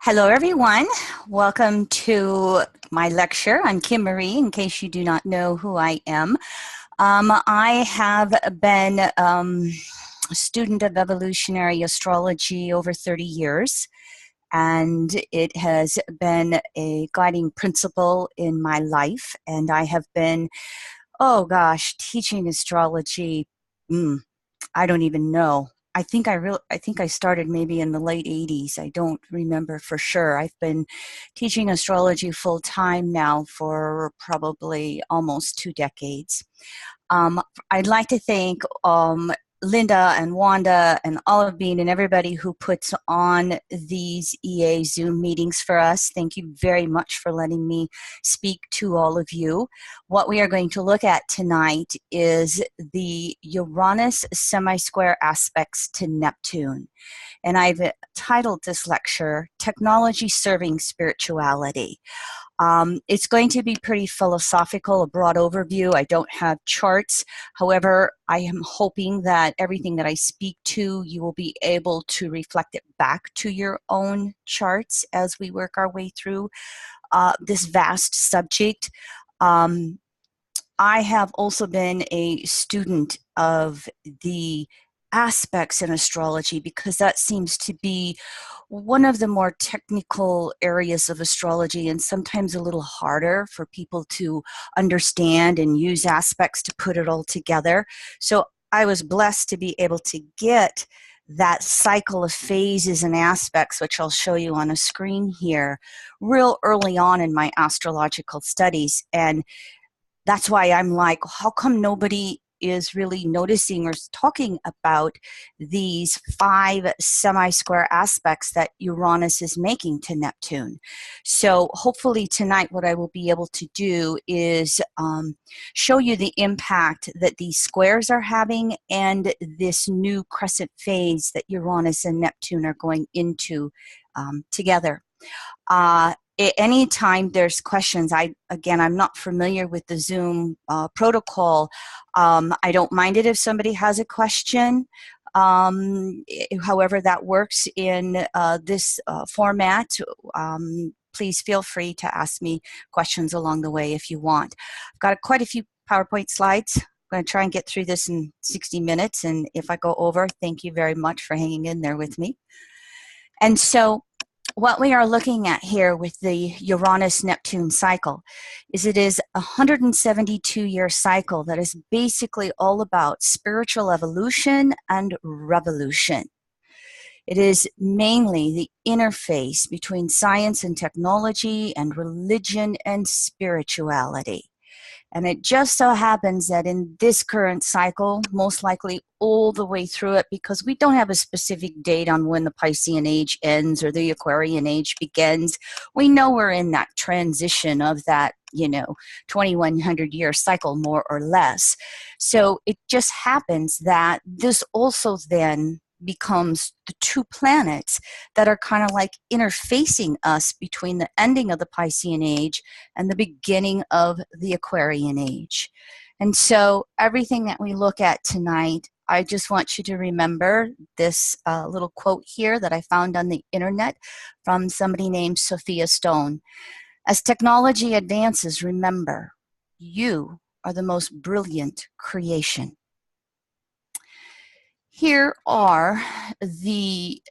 Hello, everyone. Welcome to my lecture. I'm Kim Marie, in case you do not know who I am. I have been a student of evolutionary astrology over 30 years, and it has been a guiding principle in my life. And I have been, oh gosh, teaching astrology, I don't even know. I think I started maybe in the late 80s. I don't remember for sure. I've been teaching astrology full time now for probably almost 2 decades. I'd like to thank Linda and Wanda and Olive Bean and everybody who puts on these EA Zoom meetings for us. Thank you very much for letting me speak to all of you. What we are going to look at tonight is the Uranus semi-square aspects to Neptune. And I've titled this lecture, Technology Serving Spirituality. It's going to be pretty philosophical, a broad overview. I don't have charts. However, I am hoping that everything that I speak to, you will be able to reflect it back to your own charts as we work our way through this vast subject. I have also been a student of the aspects in astrology because that seems to be one of the more technical areas of astrology and sometimes a little harder for people to understand and use aspects to put it all together. So I was blessed to be able to get that cycle of phases and aspects, which I'll show you on a screen here, real early on in my astrological studies. And that's why I'm like, how come nobody is really noticing or talking about these 5 semi-square aspects that Uranus is making to Neptune? So hopefully tonight what I will be able to do is show you the impact that these squares are having and this new crescent phase that Uranus and Neptune are going into together. Anytime there's questions, I'm not familiar with the Zoom protocol. I don't mind it if somebody has a question. However that works in this format, please feel free to ask me questions along the way if you want. I've got quite a few PowerPoint slides. I'm going to try and get through this in 60 minutes, and if I go over, thank you very much for hanging in there with me. And so what we are looking at here with the Uranus-Neptune cycle is it is a 172-year cycle that is basically all about spiritual evolution and revolution. It is mainly the interface between science and technology and religion and spirituality. And it just so happens that in this current cycle, most likely all the way through it, because we don't have a specific date on when the Piscean age ends or the Aquarian age begins, we know we're in that transition of that, 2100-year cycle, more or less. So it just happens that this also then becomes the 2 planets that are kind of like interfacing us between the ending of the Piscean age and the beginning of the Aquarian age. And so everything that we look at tonight, I just want you to remember this little quote here that I found on the internet from somebody named Sophia Stone. As technology advances, remember, you are the most brilliant creation. Here are the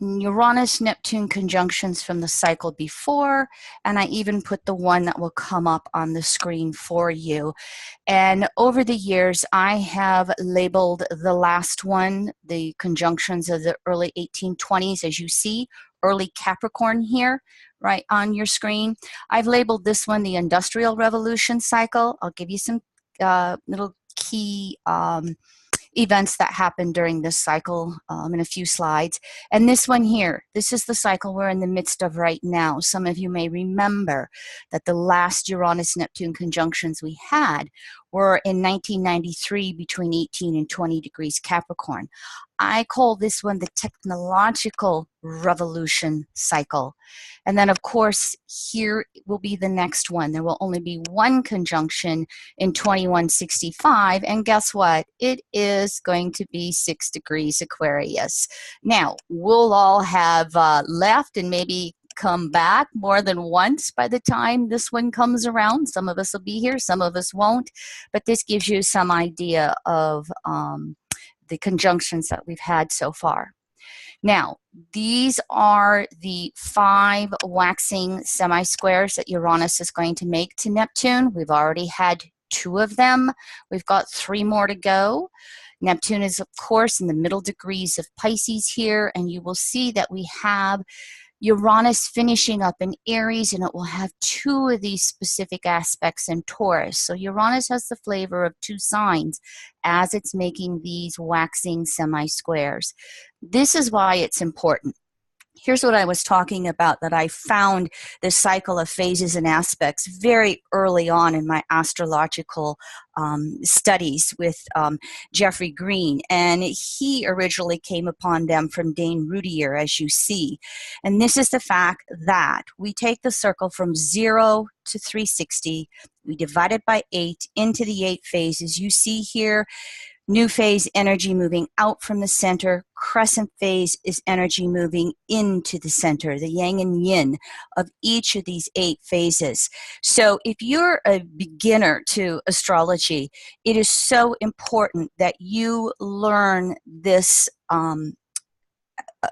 Uranus-Neptune conjunctions from the cycle before, and I even put the one that will come up on the screen for you. And over the years, I have labeled the last one, the conjunctions of the early 1820s, as you see, early Capricorn here, right on your screen. I've labeled this one the Industrial Revolution cycle. I'll give you some little key events that happened during this cycle in a few slides. And this one here, this is the cycle we're in the midst of right now. Some of you may remember that the last Uranus-Neptune conjunctions we had were in 1993 between 18 and 20 degrees Capricorn. I call this one the technological revolution cycle. And then, of course, here will be the next one. There will only be one conjunction in 2165. And guess what? It is going to be 6 degrees Aquarius. Now, we'll all have left and maybe come back more than once by the time this one comes around. Some of us will be here, some of us won't, but this gives you some idea of the conjunctions that we've had so far. Now, these are the 5 waxing semi-squares that Uranus is going to make to Neptune. We've already had 2 of them. We've got 3 more to go. Neptune is, of course, in the middle degrees of Pisces here, and you will see that we have Uranus finishing up in Aries, and it will have 2 of these specific aspects in Taurus. So Uranus has the flavor of 2 signs as it's making these waxing semi-squares. This is why it's important. Here's what I was talking about, that I found this cycle of phases and aspects very early on in my astrological studies with Jeffrey Green. And he originally came upon them from Dane Rudier, as you see. And this is the fact that we take the circle from 0 to 360, we divide it by 8 into the 8 phases. You see here, new phase energy moving out from the center. Crescent phase is energy moving into the center, the yang and yin of each of these 8 phases. So if you're a beginner to astrology, it is so important that you learn this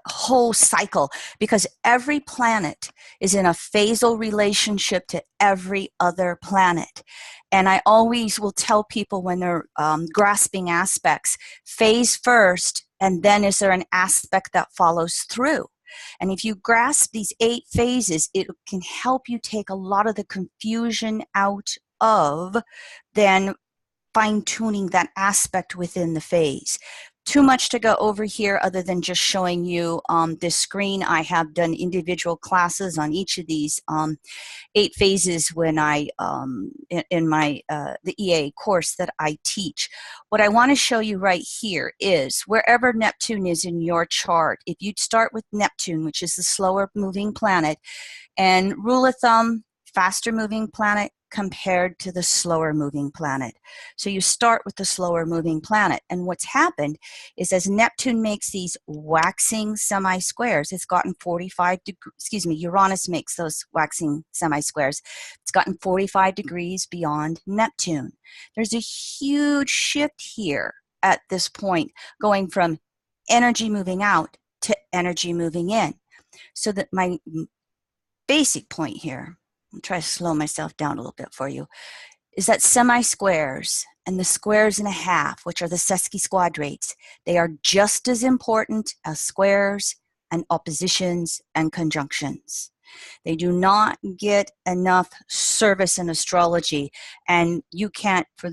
whole cycle, because every planet is in a phasal relationship to every other planet. And I always will tell people when they're grasping aspects, phase first, and then is there an aspect that follows through? And if you grasp these 8 phases, it can help you take a lot of the confusion out of then fine-tuning that aspect within the phase. Too much to go over here other than just showing you this screen. I have done individual classes on each of these 8 phases when I in my the EA course that I teach. What I want to show you right here is wherever Neptune is in your chart, if you'd start with Neptune, which is the slower moving planet, and rule of thumb, faster moving planet compared to the slower moving planet. So you start with the slower moving planet. And what's happened is as Neptune makes these waxing semi-squares, it's gotten 45 degrees, excuse me, Uranus makes those waxing semi-squares. It's gotten 45 degrees beyond Neptune. There's a huge shift here at this point, going from energy moving out to energy moving in. So that my basic point here, I'll try to slow myself down a little bit for you, is that semi-squares and the squares and a half, which are the sesquisquadrates, they are just as important as squares and oppositions and conjunctions. They do not get enough service in astrology, and you can't, for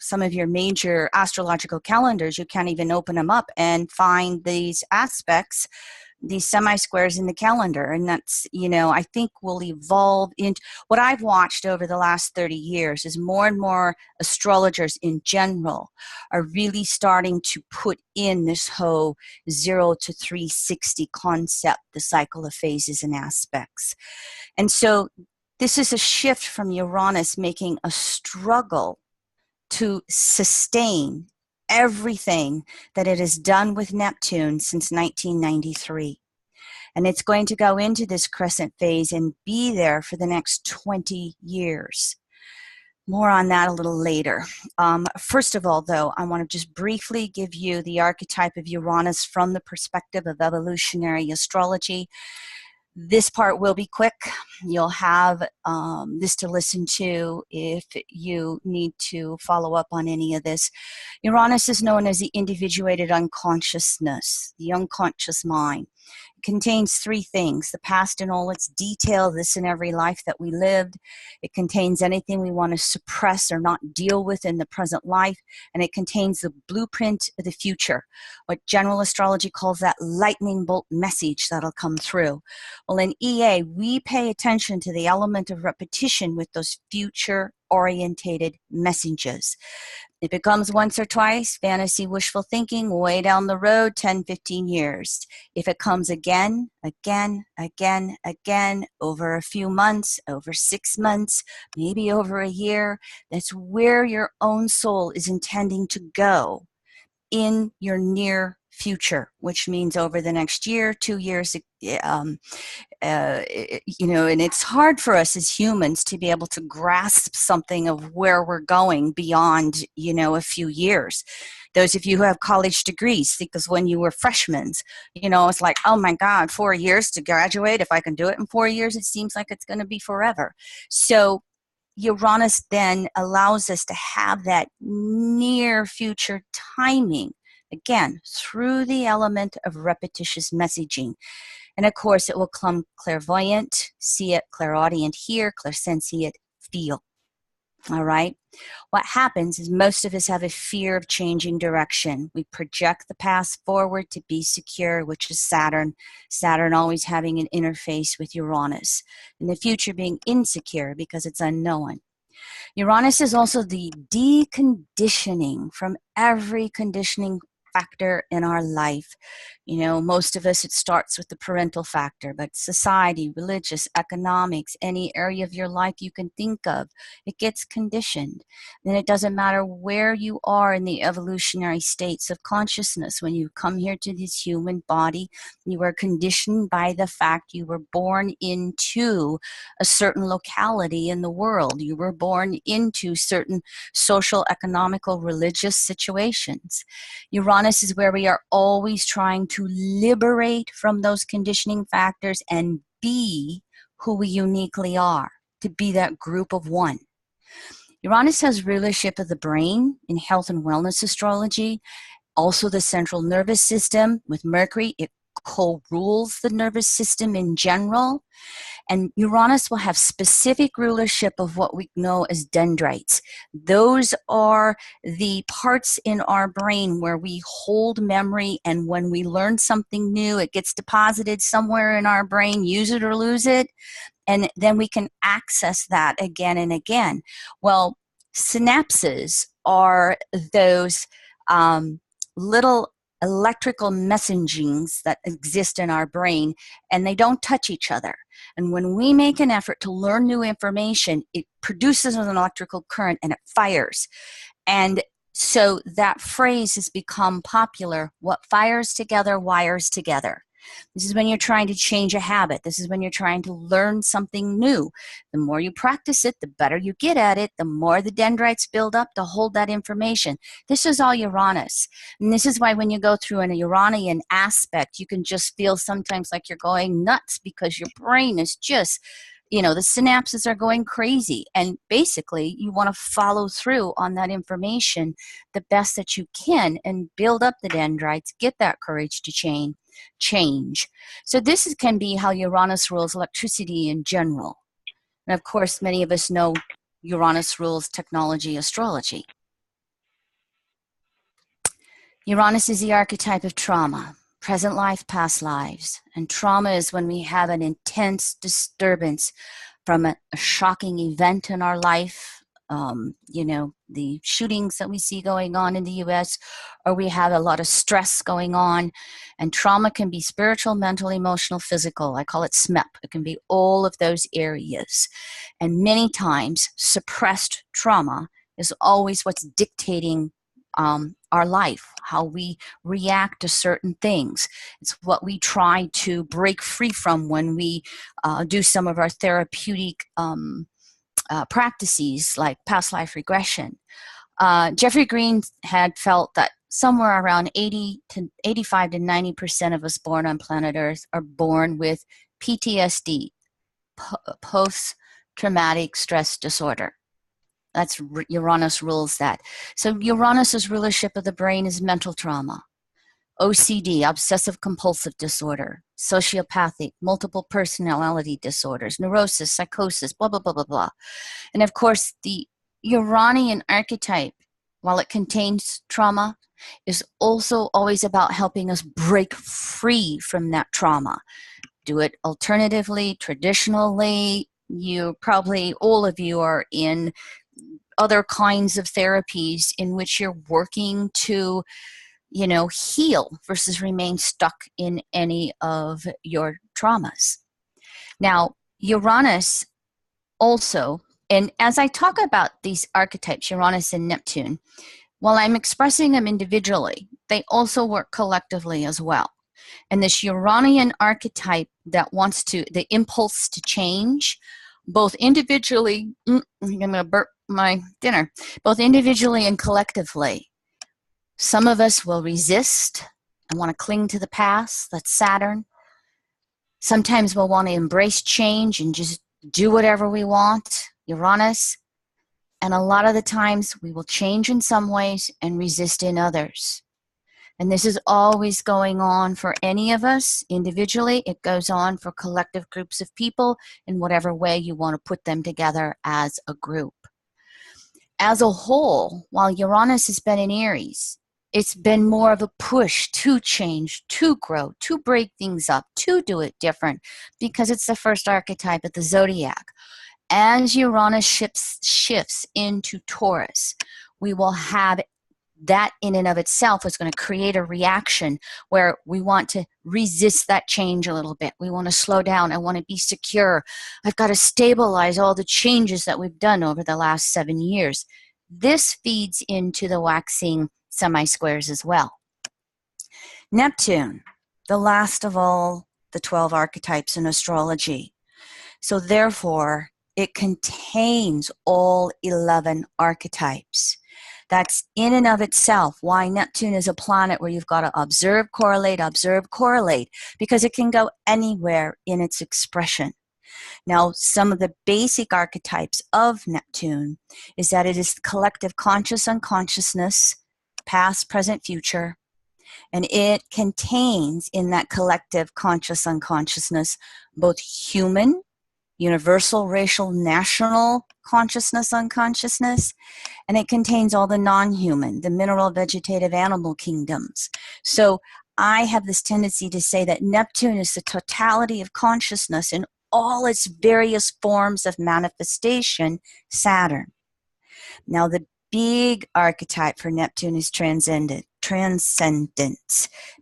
some of your major astrological calendars, you can't even open them up and find these aspects, these semi-squares in the calendar. And that's, I think will evolve into what I've watched over the last 30 years is more and more astrologers in general are really starting to put in this whole 0 to 360 concept, the cycle of phases and aspects. And so this is a shift from Uranus making a struggle to sustain everything that it has done with Neptune since 1993. And it's going to go into this crescent phase and be there for the next 20 years. More on that a little later. First of all, though, I want to just briefly give you the archetype of Uranus from the perspective of evolutionary astrology. This part will be quick. You'll have this to listen to if you need to follow up on any of this. Uranus is known as the individuated unconsciousness, the unconscious mind. It contains 3 things: the past in all its detail, this and every life that we lived. It contains anything we want to suppress or not deal with in the present life. And it contains the blueprint of the future, what general astrology calls that lightning bolt message that'll come through. Well, in EA, we pay attention to the element of repetition with those future-orientated messages. If it comes once or twice, fantasy, wishful thinking, way down the road, 10, 15 years. If it comes again, again, over a few months, over 6 months, maybe over a year, that's where your own soul is intending to go in your near future, which means over the next year, 2 years, you know, and it's hard for us as humans to be able to grasp something of where we're going beyond, you know, a few years. Those of you who have college degrees, because when you were freshmen, you know, it's like, oh my God, 4 years to graduate. If I can do it in 4 years, it seems like it's going to be forever. So Uranus then allows us to have that near future timing, again, through the element of repetitious messaging. And of course, it will come clairvoyant, see it, clairaudient, hear, clairsentient, feel. All right. What happens is most of us have a fear of changing direction. We project the past forward to be secure, which is Saturn. Saturn always having an interface with Uranus. And the future being insecure because it's unknown. Uranus is also the deconditioning from every conditioning factor in our life. You know, most of us, it starts with the parental factor, but society, religious, economics, any area of your life you can think of, it gets conditioned. Then it doesn't matter where you are in the evolutionary states of consciousness. When you come here to this human body, you are conditioned by the fact you were born into a certain locality in the world. You were born into certain social, economical, religious situations. Uranus is where we are always trying to liberate from those conditioning factors and be who we uniquely are, to be that group of one. Uranus has rulership of the brain in health and wellness astrology, also the central nervous system with Mercury. It co-rules the nervous system in general. And Uranus will have specific rulership of what we know as dendrites. Those are the parts in our brain where we hold memory, and when we learn something new, it gets deposited somewhere in our brain, use it or lose it, and then we can access that again and again. Well, synapses are those little electrical messagings that exist in our brain, and they don't touch each other. And when we make an effort to learn new information, it produces an electrical current and it fires. And so that phrase has become popular: what fires together wires together. This is when you're trying to change a habit. This is when you're trying to learn something new. The more you practice it, the better you get at it, the more the dendrites build up to hold that information. This is all Uranus. And this is why when you go through an Uranian aspect, you can just feel sometimes like you're going nuts because your brain is just, you know, the synapses are going crazy. And basically, you want to follow through on that information the best that you can and build up the dendrites, get that courage to change. So this can be how Uranus rules electricity in general. And of course, many of us know Uranus rules technology, astrology. Uranus is the archetype of trauma, present life, past lives. And trauma is when we have an intense disturbance from a shocking event in our life, you know, the shootings that we see going on in the US, or we have a lot of stress going on. And trauma can be spiritual, mental, emotional, physical. I call it SMEP. It can be all of those areas. And many times, suppressed trauma is always what's dictating our life, how we react to certain things. It's what we try to break free from when we do some of our therapeutic practices like past life regression. Jeffrey Green had felt that somewhere around 85 to 90% of us born on planet Earth are born with PTSD, post-traumatic stress disorder. That's Uranus rules that. So Uranus's rulership of the brain is mental trauma, OCD, obsessive compulsive disorder, sociopathic, multiple personality disorders, neurosis, psychosis, blah, blah, blah, blah, blah. And of course, the Uranian archetype, while it contains trauma, is also always about helping us break free from that trauma. Do it alternatively, traditionally. You probably, all of you are in other kinds of therapies in which you're working to, you know, heal versus remain stuck in any of your traumas. Now, Uranus also, and as I talk about these archetypes, Uranus and Neptune, While I'm expressing them individually, they also work collectively as well. And this Uranian archetype that wants to, the impulse to change, both individually, I'm going to burp my dinner, both individually and collectively. Some of us will resist and want to cling to the past. That's Saturn. Sometimes we'll want to embrace change and just do whatever we want, Uranus. And a lot of the times we will change in some ways and resist in others. And this is always going on for any of us individually. It goes on for collective groups of people in whatever way you want to put them together as a group. As a whole, while Uranus has been in Aries, it's been more of a push to change, to grow, to break things up, to do it different, because it's the first archetype of the zodiac. As Uranus shifts into Taurus, we will have that in and of itself is going to create a reaction where we want to resist that change a little bit. We want to slow down. I want to be secure. I've got to stabilize all the changes that we've done over the last 7 years. This feeds into the waxing semi-squares as well. Neptune, the last of all the 12 archetypes in astrology. So therefore, it contains all 11 archetypes. That's in and of itself why Neptune is a planet where you've got to observe, correlate, because it can go anywhere in its expression. Now, some of the basic archetypes of Neptune is that it is the collective conscious unconsciousness, past, present, future, and it contains in that collective conscious unconsciousness both human, universal, racial, national consciousness, unconsciousness, and it contains all the non-human, the mineral, vegetative, animal kingdoms. So I have this tendency to say that Neptune is the totality of consciousness in all its various forms of manifestation, Saturn. Now the big archetype for Neptune is transcendence,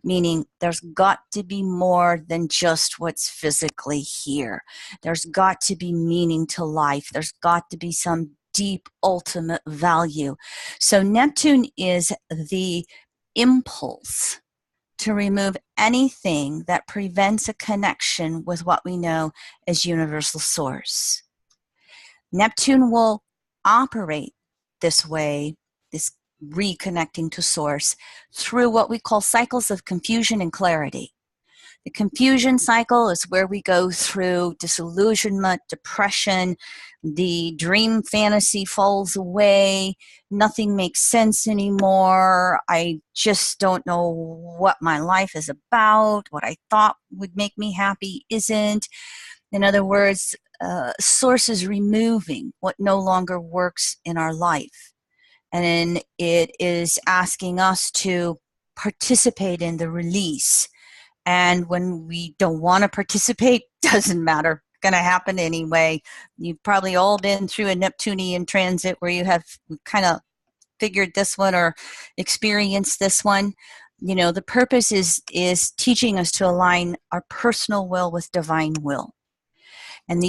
meaning there's got to be more than just what's physically here. There's got to be meaning to life. There's got to be some deep ultimate value. So Neptune is the impulse to remove anything that prevents a connection with what we know as universal source. Neptune will operate this way, this reconnecting to source, through what we call cycles of confusion and clarity. The confusion cycle is where we go through disillusionment, depression, the dream fantasy falls away, nothing makes sense anymore, I just don't know what my life is about, what I thought would make me happy isn't. In other words, source is removing what no longer works in our life. And it is asking us to participate in the release. And when we don't want to participate, doesn't matter, going to happen anyway. You've probably all been through a Neptunian transit where you have kind of figured this one or experienced this one. You know, the purpose is teaching us to align our personal will with divine will. And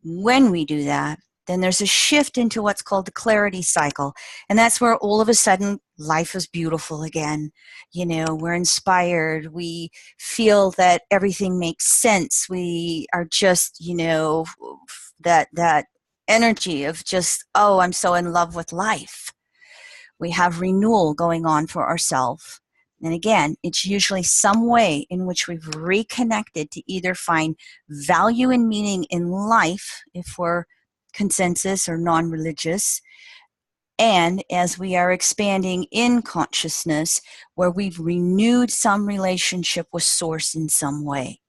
when we do that, then there's a shift into what's called the clarity cycle. And that's where all of a sudden life is beautiful again. You know, we're inspired. We feel that everything makes sense. We are just, you know, that energy of just, oh, I'm so in love with life. We have renewal going on for ourselves. And again, it's usually some way in which we've reconnected to either find value and meaning in life, if we're consensus or non-religious, and as we are expanding in consciousness, where we've renewed some relationship with Source in some way.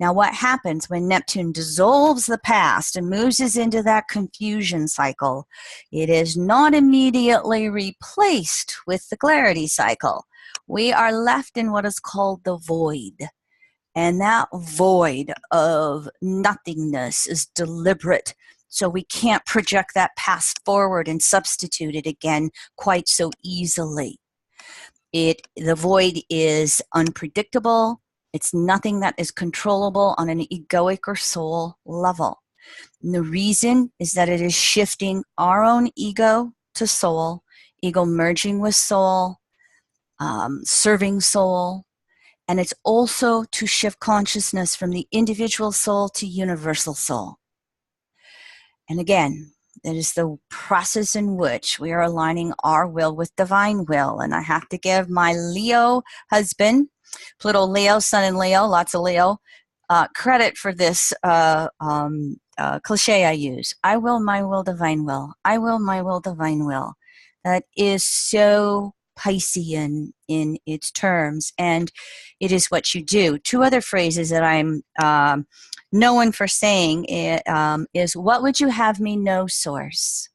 Now, what happens when Neptune dissolves the past and moves us into that confusion cycle? It is not immediately replaced with the clarity cycle. We are left in what is called the void. And that void of nothingness is deliberate. So we can't project that past forward and substitute it again quite so easily. The void is unpredictable. It's nothing that is controllable on an egoic or soul level. And the reason is that it is shifting our own ego to soul ego merging with soul, serving soul, and it's also to shift consciousness from the individual soul to universal soul. And again, that is the process in which we are aligning our will with divine will. And I have to give my Leo husband, Pluto Leo, Sun in Leo, lots of Leo, credit for this cliche I use. I will, my will, divine will. I will, my will, divine will. That is so Piscean in its terms, and it is what you do. Two other phrases that I'm known for saying is, what would you have me know, source?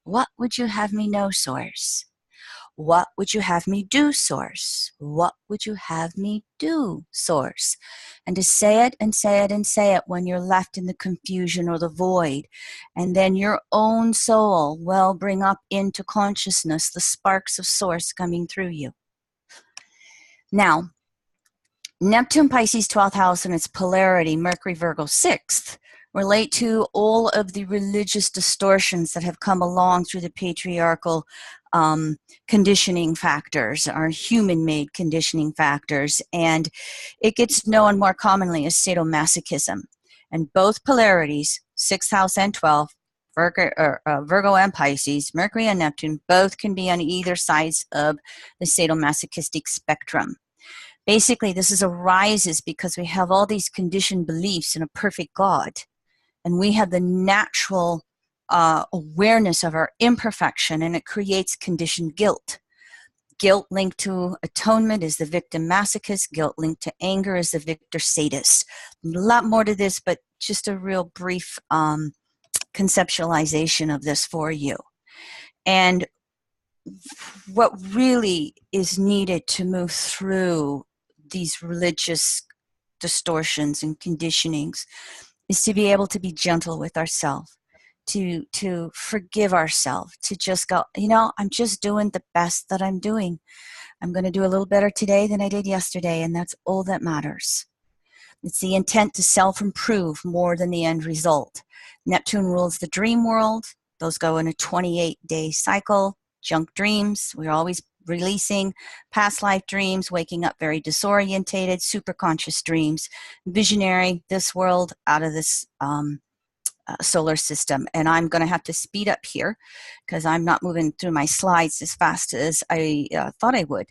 What would you have me know, source? What would you have me do, source? What would you have me do, source? And to say it and say it and say it when you're left in the confusion or the void. And then your own soul will bring up into consciousness the sparks of source coming through you. Now, Neptune, Pisces, 12th house, and its polarity, Mercury, Virgo, 6th, relate to all of the religious distortions that have come along through the patriarchal conditioning factors, our human-made conditioning factors, and it gets known more commonly as sadomasochism. And both polarities, 6th house and 12th, Virgo and Pisces, Mercury and Neptune, both can be on either sides of the sadomasochistic spectrum. Basically, this arises because we have all these conditioned beliefs in a perfect God, and we have the natural awareness of our imperfection, and it creates conditioned guilt. Guilt linked to atonement is the victim masochist. Guilt linked to anger is the victor sadist. A lot more to this, but just a real brief conceptualization of this for you. And what really is needed to move through these religious distortions and conditionings is to be able to be gentle with ourselves, to forgive ourselves, to just go, you know, I'm just doing the best that I'm doing. I'm going to do a little better today than I did yesterday, and that's all that matters. It's the intent to self-improve more than the end result. Neptune rules the dream world. Those go in a 28-day cycle. Junk dreams, we're always releasing past life dreams, waking up very disorientated, superconscious dreams, visionary, this world, out of this solar system. And I'm going to have to speed up here because I'm not moving through my slides as fast as I thought I would.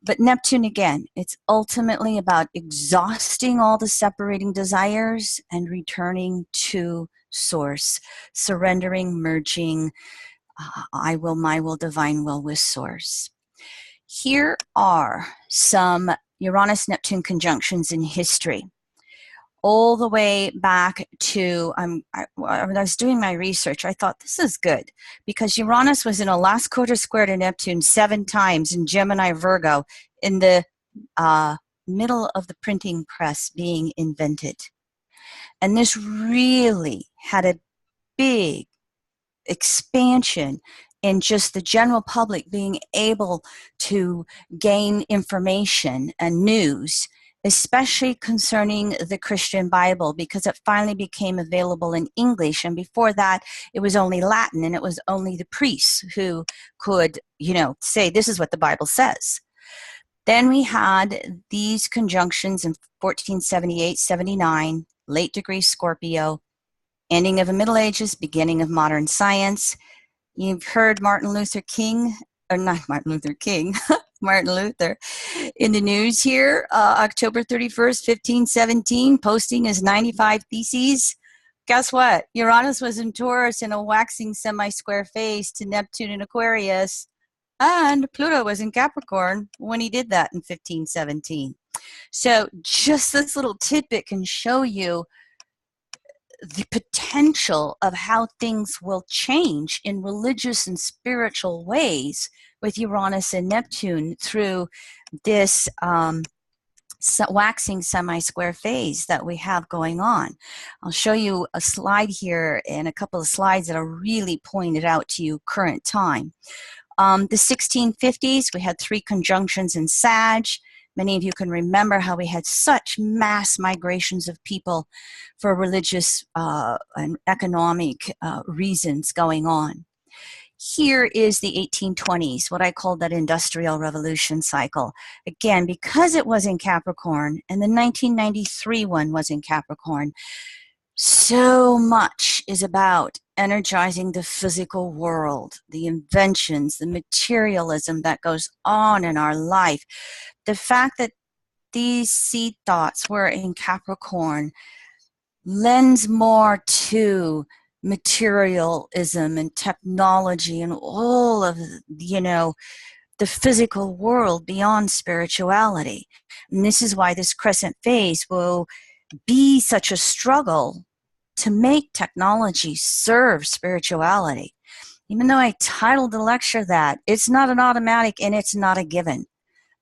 But Neptune, again, it's ultimately about exhausting all the separating desires and returning to source, surrendering, merging, I will, my will, divine will with source. Here are some Uranus-Neptune conjunctions in history. All the way back to, when I was doing my research, I thought this is good because Uranus was in a last quarter square to Neptune 7 times in Gemini, Virgo, in the middle of the printing press being invented. And this really had a big expansion in just the general public being able to gain information and news, especially concerning the Christian Bible, because it finally became available in English. And before that, it was only Latin, and it was only the priests who could, you know, say, this is what the Bible says. Then we had these conjunctions in 1478, 79, late degree Scorpio, ending of the Middle Ages, beginning of modern science. You've heard Martin Luther King, or not Martin Luther King, Martin Luther in the news here, October 31st, 1517, posting his 95 Theses. Guess what? Uranus was in Taurus in a waxing semi-square phase to Neptune in Aquarius, and Pluto was in Capricorn when he did that in 1517. So just this little tidbit can show you the potential of how things will change in religious and spiritual ways with Uranus and Neptune through this waxing semi-square phase that we have going on. I'll show you a slide here and a couple of slides that are really pointed out to you current time. The 1650s, we had 3 conjunctions in Sag. Many of you can remember how we had such mass migrations of people for religious and economic reasons going on. Here is the 1820s, what I call that industrial revolution cycle. Again, because it was in Capricorn, and the 1993 one was in Capricorn, so much is about energizing the physical world, the inventions, the materialism that goes on in our life. The fact that these seed thoughts were in Capricorn lends more to materialism and technology and all of, the physical world beyond spirituality. And this is why this crescent phase will be such a struggle to make technology serve spirituality. Even though I titled the lecture that, it's not an automatic and it's not a given.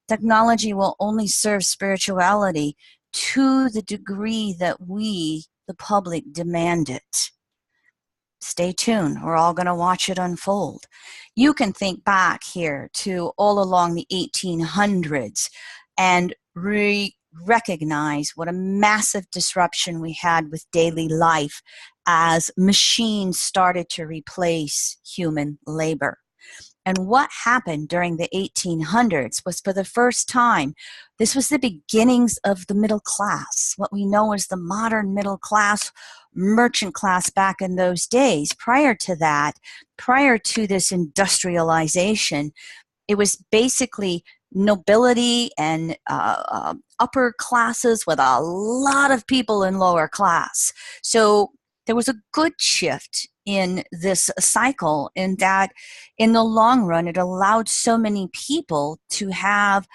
Technology will only serve spirituality to the degree that we, the public, demand it. Stay tuned. We're all going to watch it unfold. You can think back here to all along the 1800s and recognize what a massive disruption we had with daily life as machines started to replace human labor. And what happened during the 1800s was, for the first time, this was the beginnings of the middle class, what we know as the modern middle class, merchant class back in those days. Prior to that, prior to this industrialization, it was basically nobility and upper classes with a lot of people in lower class. So there was a good shift in this cycle, in that in the long run, it allowed so many people to have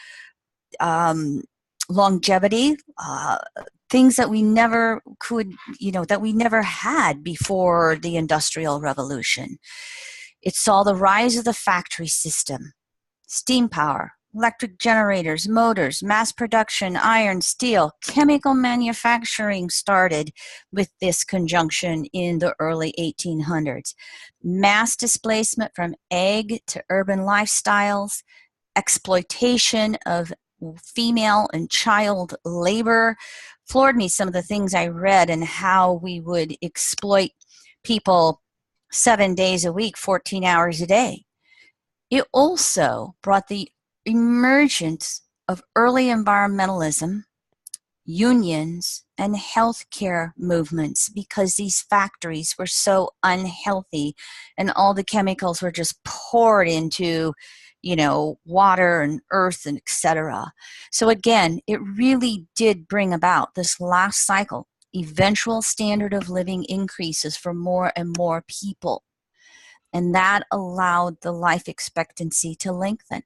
longevity, things that we never could, that we never had before the Industrial Revolution. It saw the rise of the factory system, steam power, electric generators, motors, mass production, iron, steel, chemical manufacturing started with this conjunction in the early 1800s. Mass displacement from ag to urban lifestyles, exploitation of female and child labor. Floored me, some of the things I read and how we would exploit people 7 days a week, 14 hours a day. It also brought the emergence of early environmentalism, unions, and healthcare movements, because these factories were so unhealthy and all the chemicals were just poured into, water and earth and etc. So again, it really did bring about this last cycle. Eventual standard of living increases for more and more people, and that allowed the life expectancy to lengthen.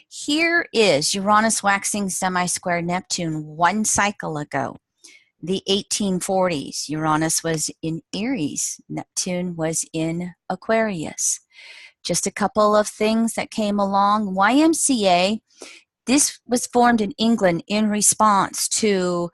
Here is Uranus waxing semi-square Neptune one cycle ago, the 1840s. Uranus was in Aries, Neptune was in Aquarius. Just a couple of things that came along. YMCA, this was formed in England in response to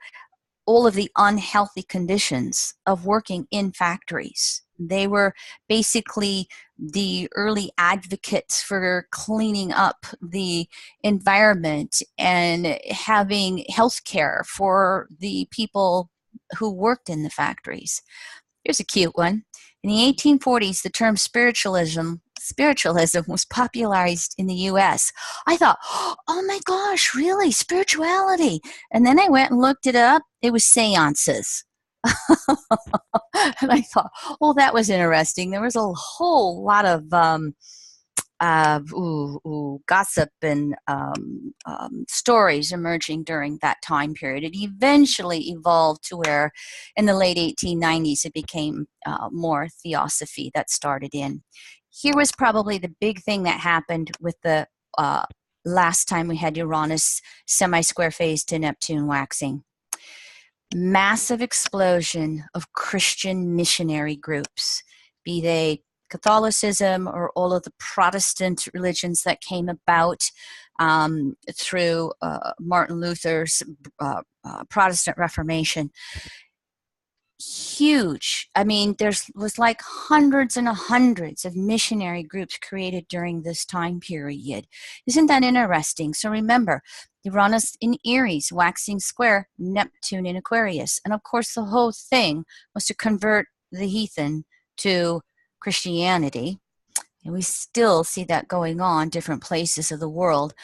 all of the unhealthy conditions of working in factories. They were basically the early advocates for cleaning up the environment and having health care for the people who worked in the factories. Here's a cute one. In the 1840s, the term spiritualism was popularized in the US. I thought, oh my gosh, really? Spirituality? And then I went and looked it up. It was seances. And I thought, oh, that was interesting. There was a whole lot of gossip and stories emerging during that time period. It eventually evolved to where in the late 1890s it became more theosophy that started in. Here was probably the big thing that happened with the last time we had Uranus semi-square phase to Neptune waxing. Massive explosion of Christian missionary groups, be they Catholicism or all of the Protestant religions that came about through Martin Luther's Protestant Reformation. Huge. I mean, was like hundreds and hundreds of missionary groups created during this time period. Isn't that interesting? So remember, Uranus in Aries, waxing square, Neptune in Aquarius. And of course, the whole thing was to convert the heathen to Christianity. And we still see that going on different places of the world.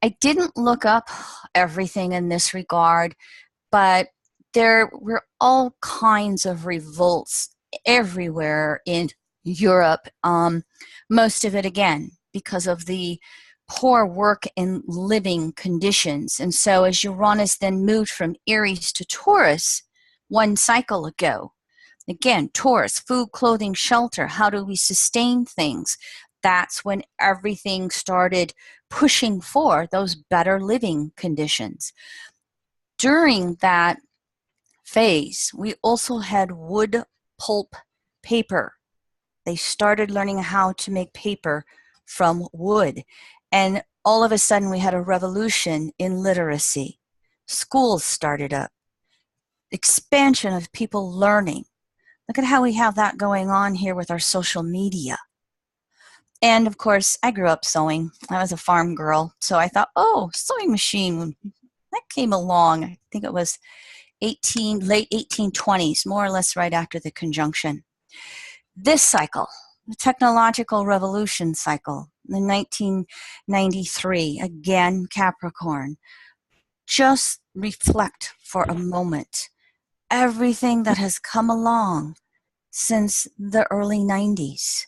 I didn't look up everything in this regard, but there were all kinds of revolts everywhere in Europe. Most of it, again, because of the poor work and living conditions. And so as Uranus then moved from Aries to Taurus one cycle ago, again, Taurus, food, clothing, shelter, how do we sustain things? That's when everything started pushing for those better living conditions. During that phase, we also had wood pulp paper. They started learning how to make paper from wood. And all of a sudden, we had a revolution in literacy. Schools started up. Expansion of people learning. Look at how we have that going on here with our social media. And of course, I grew up sewing. I was a farm girl. So I thought, oh, sewing machine, that came along. I think it was late 1820s, more or less right after the conjunction. This cycle, the technological revolution cycle, the 1993, again, Capricorn. Just reflect for a moment everything that has come along since the early 90s.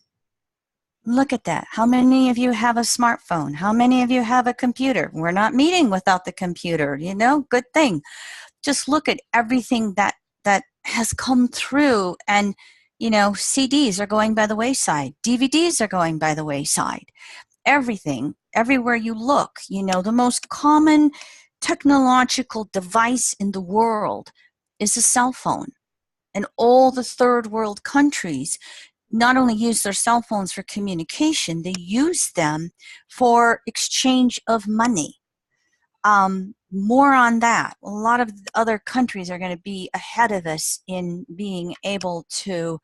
Look at that. How many of you have a smartphone? How many of you have a computer? We're not meeting without the computer, you know, good thing. Just look at everything that has come through, and you know, CDs are going by the wayside, DVDs are going by the wayside. Everything, everywhere you look, you know, the most common technological device in the world is a cell phone. And all the third world countries not only use their cell phones for communication, they use them for exchange of money. More on that. A lot of other countries are going to be ahead of us in being able to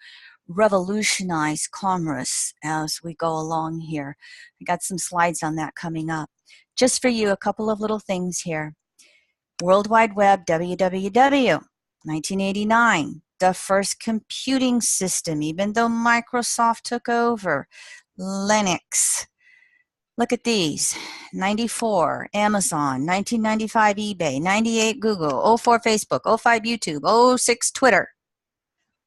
revolutionize commerce as we go along here. I got some slides on that coming up. Just for you, a couple of little things here. World Wide Web, www, 1989, the first computing system, even though Microsoft took over, Linux. Look at these, 94, Amazon, 1995, eBay, 98, Google, 04, Facebook, 05, YouTube, 06, Twitter.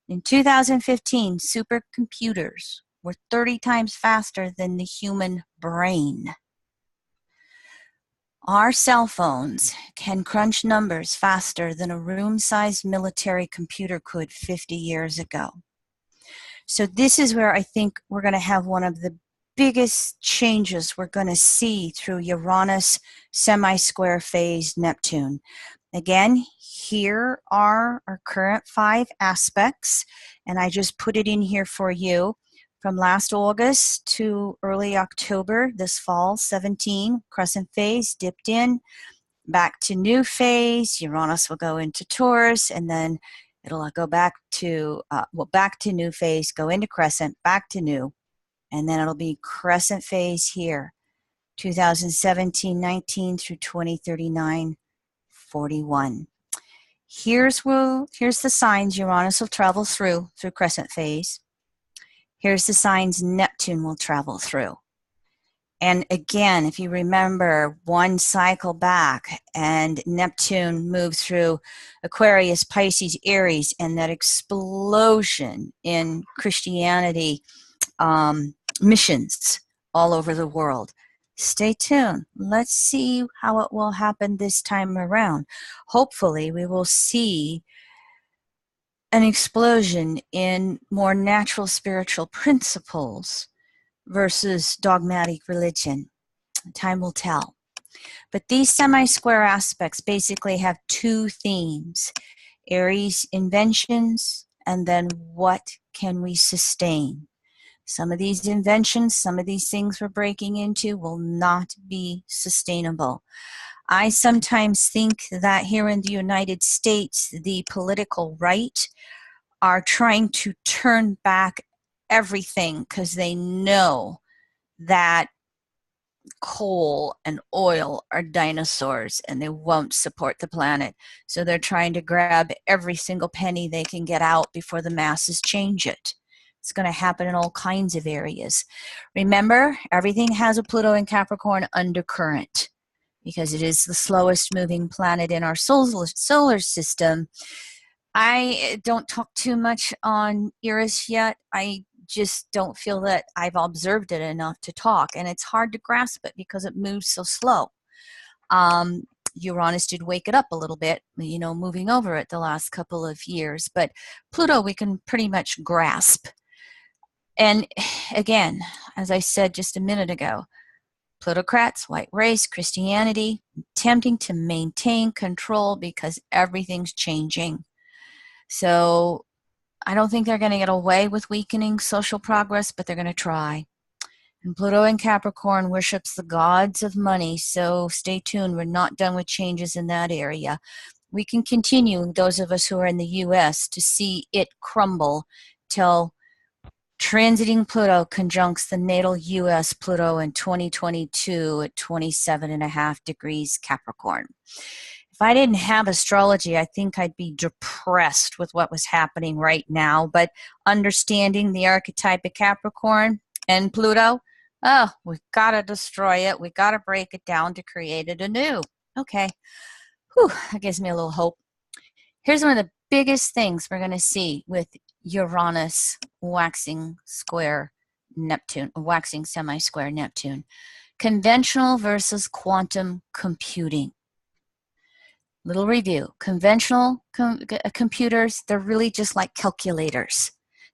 In 2015, supercomputers were 30 times faster than the human brain. Our cell phones can crunch numbers faster than a room-sized military computer could 50 years ago. So this is where I think we're going to have one of the biggest changes we're going to see through Uranus semi-square phase Neptune. Again, here are our current 5 aspects, and I just put it in here for you. From last August to early October, this fall, 17, crescent phase, dipped in, back to new phase, Uranus will go into Taurus, and then it'll go back to, back to new phase, go into crescent, back to new, and then it'll be crescent phase here, 2017-19 through 2039-41. Here's the signs Uranus will travel through crescent phase. Here's the signs Neptune will travel through. And again, if you remember one cycle back and Neptune moved through Aquarius, Pisces, Aries, and that explosion in Christianity missions all over the world. Stay tuned. Let's see how it will happen this time around. Hopefully, we will see an explosion in more natural spiritual principles versus dogmatic religion. Time will tell. But these semi-square aspects basically have 2 themes. Aries inventions, and then what can we sustain? Some of these inventions, some of these things we're breaking into will not be sustainable. I sometimes think that here in the United States, the political right are trying to turn back everything because they know that coal and oil are dinosaurs and they won't support the planet. So they're trying to grab every single penny they can get out before the masses change it. It's going to happen in all kinds of areas. Remember, everything has a Pluto in Capricorn undercurrent because it is the slowest moving planet in our solar system. I don't talk too much on Eris yet. I just don't feel that I've observed it enough to talk, and it's hard to grasp it because it moves so slow. Uranus did wake it up a little bit, you know, moving over it the last couple of years, but Pluto we can pretty much grasp. And again, as I said just a minute ago, plutocrats, white race, Christianity, attempting to maintain control because everything's changing. So I don't think they're going to get away with weakening social progress, but they're going to try. And Pluto in Capricorn worships the gods of money, so stay tuned. We're not done with changes in that area. We can continue, those of us who are in the U.S., to see it crumble till transiting Pluto conjuncts the natal U.S. Pluto in 2022 at 27.5 degrees Capricorn. If I didn't have astrology, I think I'd be depressed with what was happening right now. But understanding the archetype of Capricorn and Pluto, oh, we've got to destroy it. We've got to break it down to create it anew. Okay. Whew, that gives me a little hope. Here's one of the biggest things we're going to see with Uranus waxing square Neptune, waxing semi-square Neptune. Conventional versus quantum computing. Little review. Conventional computers, they're really just like calculators.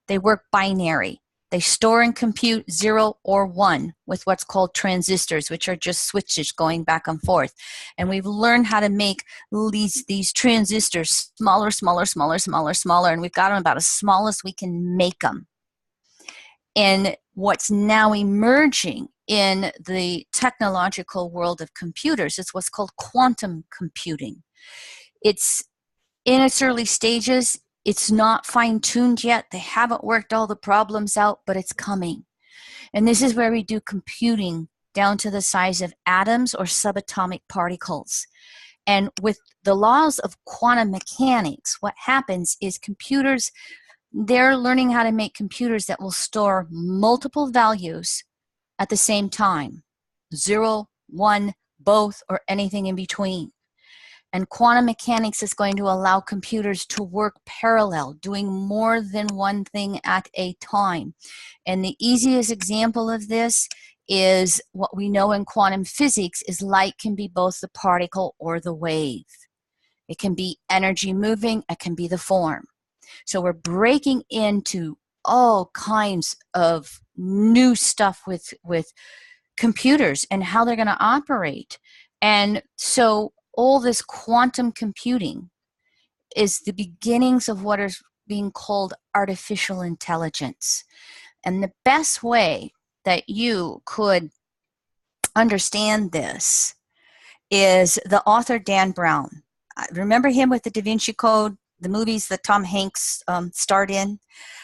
They work binary. They store and compute 0 or 1 with what's called transistors, which are just switches going back and forth. And we've learned how to make these transistors smaller, smaller, smaller, smaller, smaller, and we've got them about as small as we can make them. And what's now emerging in the technological world of computers is what's called quantum computing. It's in its early stages. It's not fine-tuned yet. They haven't worked all the problems out, but it's coming. And this is where we do computing down to the size of atoms or subatomic particles. And with the laws of quantum mechanics, what happens is computers, they're learning how to make computers that will store multiple values at the same time. 0, 1, both, or anything in between. And quantum mechanics is going to allow computers to work parallel, doing more than one thing at a time. And the easiest example of this is what we know in quantum physics is light can be both the particle or the wave. It can be energy moving, it can be the form. So we're breaking into all kinds of new stuff with computers and how they're going to operate. And so all this quantum computing is the beginnings of what is being called artificial intelligence. And the best way that you could understand this is the author Dan Brown. Remember him with the Da Vinci Code, the movies that Tom Hanks starred in?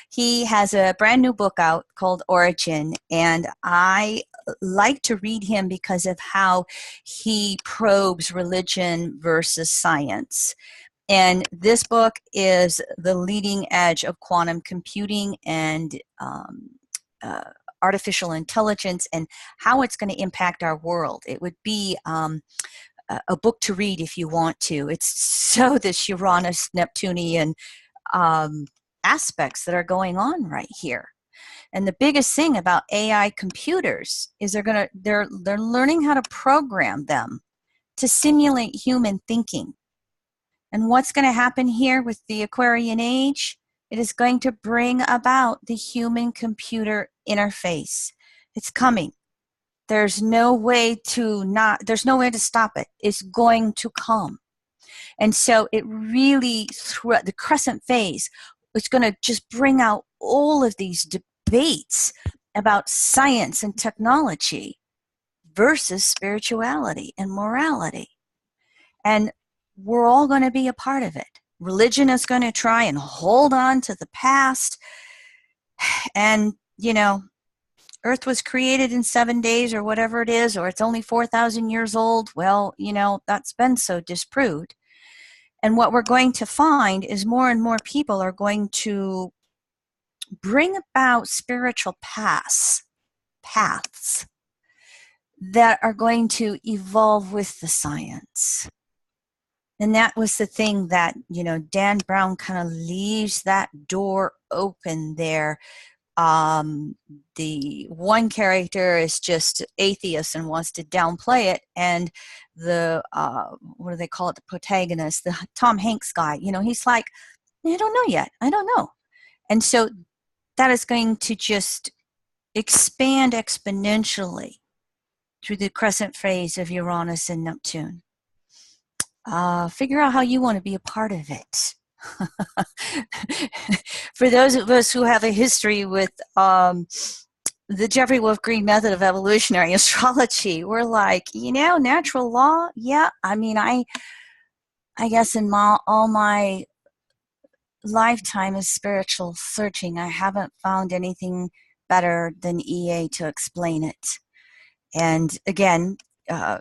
He has a brand new book out called Origin, and I like to read him because of how he probes religion versus science. And this book is the leading edge of quantum computing and artificial intelligence and how it's going to impact our world. It would be a book to read if you want to. It's so this Uranus-Neptunian aspects that are going on right here. And the biggest thing about AI computers is they're learning how to program them to simulate human thinking. And what's going to happen here with the Aquarian age? It is going to bring about the human-computer interface. It's coming. There's no way to stop it. It's going to come. And so it really, throughout the crescent phase, it's going to just bring out all of these debates about science and technology versus spirituality and morality. And we're all going to be a part of it. Religion is going to try and hold on to the past. And, you know, Earth was created in 7 days or whatever it is, or it's only 4,000 years old. Well, you know, that's been so disproved. And what we're going to find is more and more people are going to bring about spiritual paths that are going to evolve with the science. And that was the thing that, Dan Brown kind of leaves that door open there. The one character is just atheist and wants to downplay it, and the what do they call it, the protagonist, the Tom Hanks guy, he's like, I don't know yet, I don't know. And so that is going to just expand exponentially through the crescent phase of Uranus and Neptune. Figure out how you want to be a part of it. For those of us who have a history with the Jeffrey Wolf Green method of evolutionary astrology, we're like, natural law. Yeah, I mean, I guess in all my lifetime of spiritual searching, I haven't found anything better than EA to explain it. And again,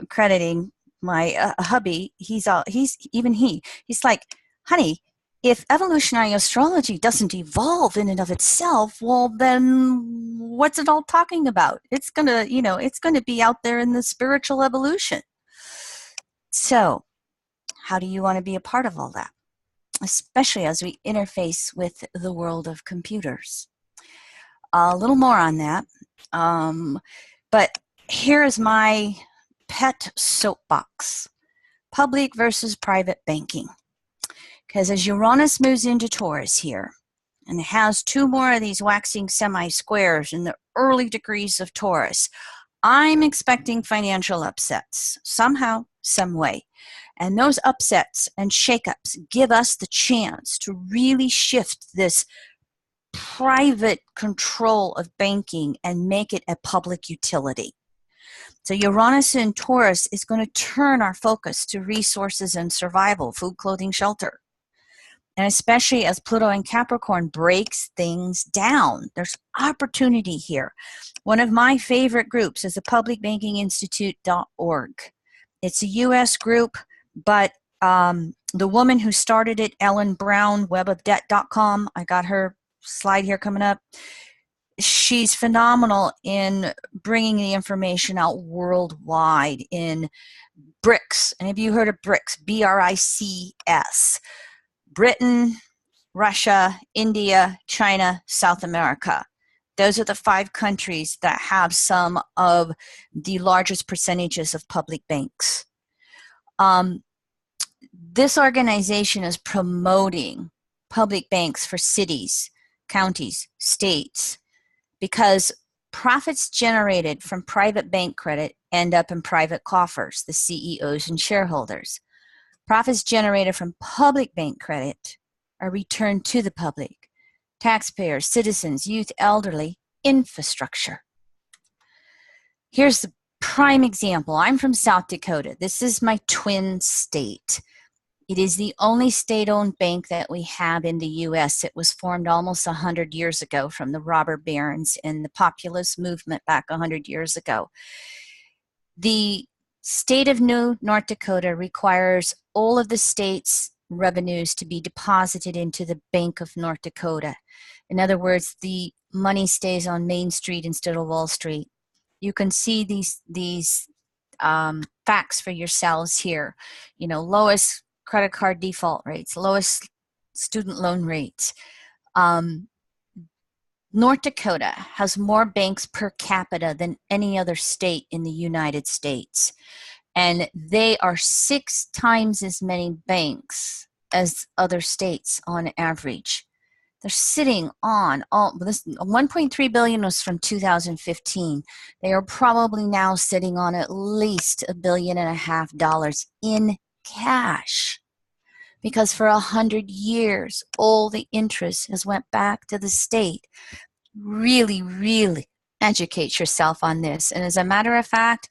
crediting my hubby, he's like, honey, if evolutionary astrology doesn't evolve in and of itself, well, then what's it all talking about? It's gonna be out there in the spiritual evolution. So how do you want to be a part of all that? Especially as we interface with the world of computers. A little more on that. But here is my pet soapbox. Public versus private banking. Because as Uranus moves into Taurus here, and it has 2 more of these waxing semi-squares in the early degrees of Taurus, I'm expecting financial upsets, somehow, some way. And those upsets and shakeups give us the chance to really shift this private control of banking and make it a public utility. So Uranus in Taurus is going to turn our focus to resources and survival, food, clothing, shelter. And especially as Pluto in Capricorn breaks things down, there's opportunity here. One of my favorite groups is the publicbankinginstitute.org. It's a U.S. group, but the woman who started it, Ellen Brown, webofdebt.com, I got her slide here coming up. She's phenomenal in bringing the information out worldwide in BRICS. And have you heard of BRICS? B-R-I-C-S. Britain, Russia, India, China, South America. Those are the 5 countries that have some of the largest percentages of public banks. This organization is promoting public banks for cities, counties, states, because profits generated from private bank credit end up in private coffers, the CEOs and shareholders. Profits generated from public bank credit are returned to the public, taxpayers, citizens, youth, elderly, infrastructure. Here's the prime example. I'm from South Dakota. This is my twin state. It is the only state-owned bank that we have in the U.S. It was formed almost 100 years ago from the robber barons and the populist movement back 100 years ago. The state of North Dakota requires all of the state's revenues to be deposited into the Bank of North Dakota. In other words, the money stays on Main Street instead of Wall Street. You can see these facts for yourselves here. Lowest credit card default rates, lowest student loan rates. North Dakota has more banks per capita than any other state in the United States. And they are 6 times as many banks as other states on average. They're sitting on this 1.3 billion was from 2015. They are probably now sitting on at least $1.5 billion in cash, because for 100 years all the interest has went back to the state. Really, really educate yourself on this. And as a matter of fact,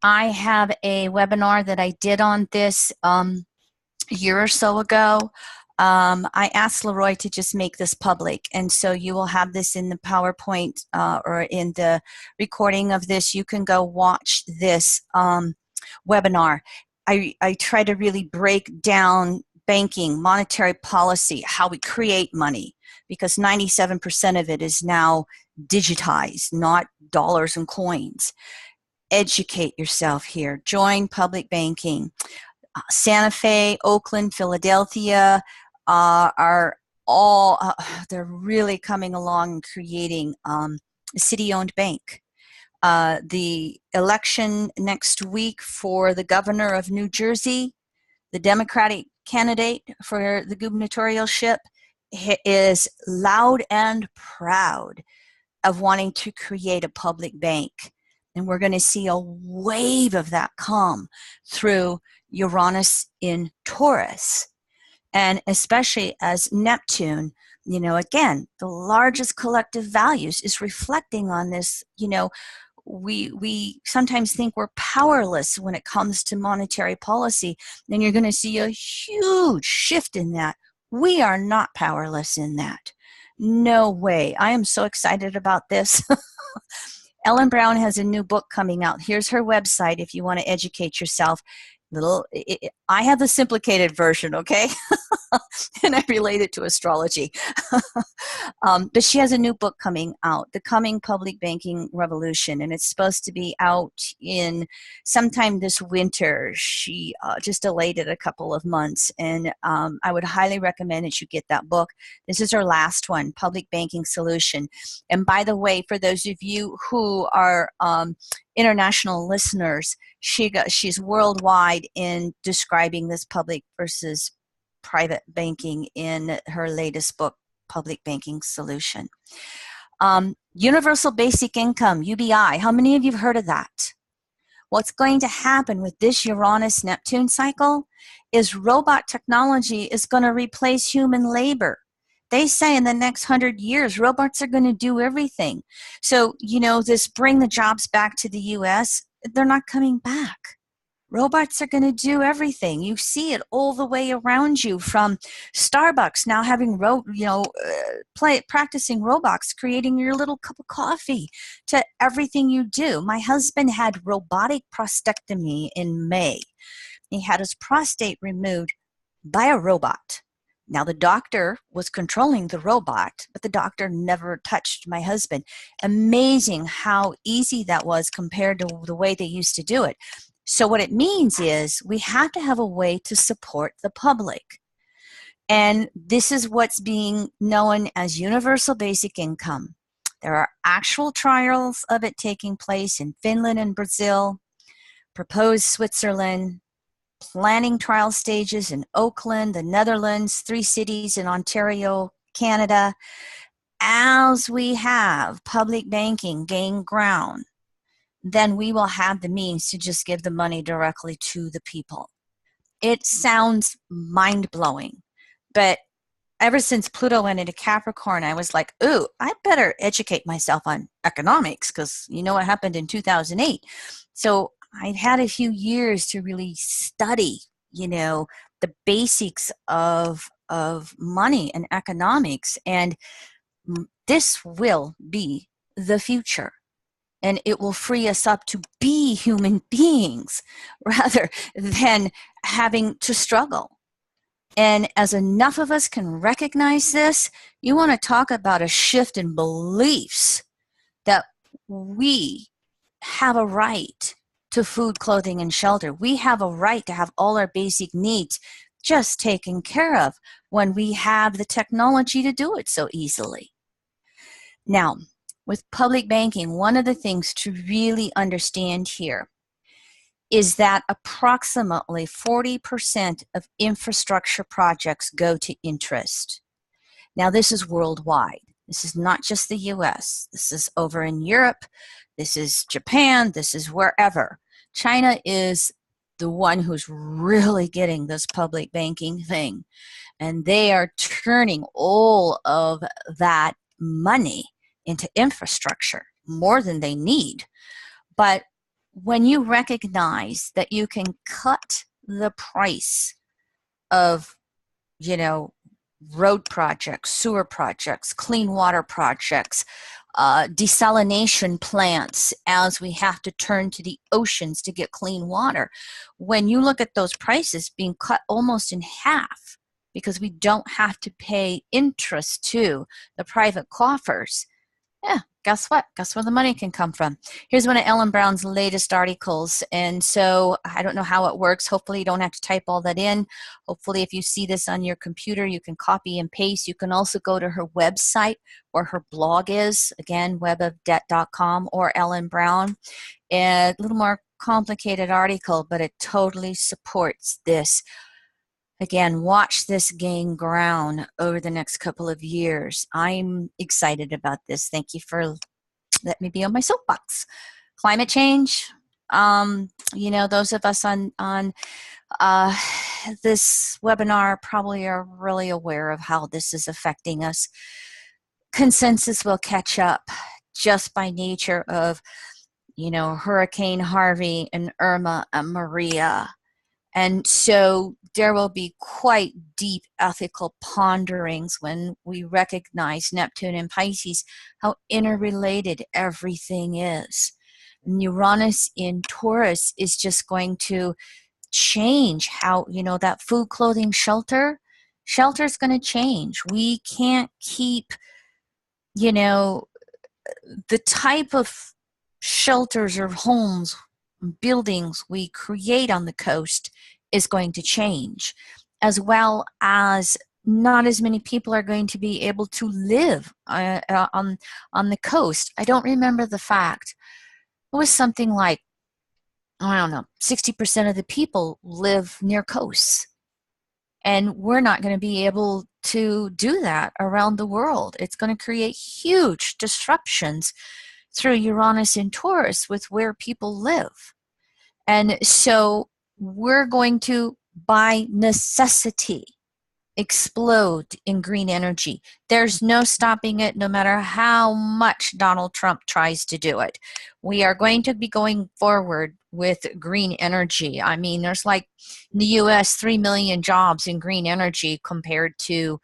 I have a webinar that I did on this a year or so ago. I asked Leroy to just make this public, and so you will have this in the PowerPoint or in the recording of this. You can go watch this webinar. I try to really break down banking, monetary policy, how we create money, because 97% of it is now digitized, not dollars and coins. Educate yourself here. Join public banking. Santa Fe, Oakland, Philadelphia are all, they're really coming along and creating a city-owned bank. The election next week for the governor of New Jersey, the Democratic candidate for the gubernatorialship, is loud and proud of wanting to create a public bank. And we're going to see a wave of that come through Uranus in Taurus. And especially as Neptune, you know, again, the largest collective values is reflecting on this. You know, we sometimes think we're powerless when it comes to monetary policy. Then you're going to see a huge shift in that. We are not powerless in that. No way. I am so excited about this. Ellen Brown has a new book coming out. Here's her website if you want to educate yourself. I have the simplified version, okay? And I relate it to astrology. But she has a new book coming out, The Coming Public Banking Revolution, and it's supposed to be out in sometime this winter. She just delayed it a couple of months, and I would highly recommend that you get that book. This is her last one, Public Banking Solution. And by the way, for those of you who are international listeners, she's worldwide in describing this public versus private banking in her latest book, Public Banking Solution. Universal Basic Income, UBI. How many of you have heard of that? What's going to happen with this Uranus-Neptune cycle is robot technology is going to replace human labor. They say in the next 100 years, robots are going to do everything. So, you know, this bring the jobs back to the U.S., they're not coming back. Robots are going to do everything. You see it all the way around you, from Starbucks now having, practicing robots, creating your little cup of coffee, to everything you do. My husband had robotic prostatectomy in May. He had his prostate removed by a robot. Now, the doctor was controlling the robot, but the doctor never touched my husband. Amazing how easy that was compared to the way they used to do it. So what it means is we have to have a way to support the public. And this is what's being known as universal basic income. There are actual trials of it taking place in Finland and Brazil, proposed Switzerland, planning trial stages in Oakland, the Netherlands, 3 cities in Ontario, Canada. As we have public banking gain ground, then we will have the means to just give the money directly to the people. It sounds mind-blowing, but ever since Pluto went into Capricorn, I was like, ooh, I better educate myself on economics, because you know what happened in 2008. So I'd had a few years to really study, you know, the basics of money and economics, and this will be the future. And it will free us up to be human beings rather than having to struggle. And as enough of us can recognize this, you want to talk about a shift in beliefs that we have a right to food, clothing, and shelter. We have a right to have all our basic needs just taken care of when we have the technology to do it so easily. Now, with public banking, one of the things to really understand here is that approximately 40% of infrastructure projects go to interest. Now, this is worldwide. This is not just the US. This is over in Europe. This is Japan. This is wherever. China is the one who's really getting this public banking thing. And they are turning all of that money into infrastructure, more than they need. But when you recognize that you can cut the price of, you know, road projects, sewer projects, clean water projects, desalination plants as we have to turn to the oceans to get clean water. When you look at those prices being cut almost in half because we don't have to pay interest to the private coffers, yeah, guess what? Guess where the money can come from? Here's one of Ellen Brown's latest articles. And so I don't know how it works. Hopefully you don't have to type all that in. Hopefully if you see this on your computer, you can copy and paste. You can also go to her website where her blog is. Again, webofdebt.com or Ellen Brown. A little more complicated article, but it totally supports this. Again, watch this gain ground over the next couple of years. I'm excited about this. Thank you for letting me be on my soapbox. Climate change, you know, those of us on this webinar probably are really aware of how this is affecting us. Consensus will catch up just by nature of, you know, Hurricane Harvey and Irma and Maria. And so there will be quite deep ethical ponderings when we recognize Neptune and Pisces, how interrelated everything is. And Uranus in Taurus is just going to change how, you know, that food, clothing, shelter is going to change. We can't keep, you know, the type of shelters or homes, buildings we create on the coast is going to change, as well as not as many people are going to be able to live on the coast. I don't remember the fact. It was something like, I don't know, 60% of the people live near coasts. And we're not going to be able to do that around the world. It's going to create huge disruptions through Uranus and Taurus with where people live. And so we're going to, by necessity, explode in green energy. There's no stopping it, no matter how much Donald Trump tries to do it. We are going to be going forward with green energy. I mean, there's like in the US 3 million jobs in green energy compared to,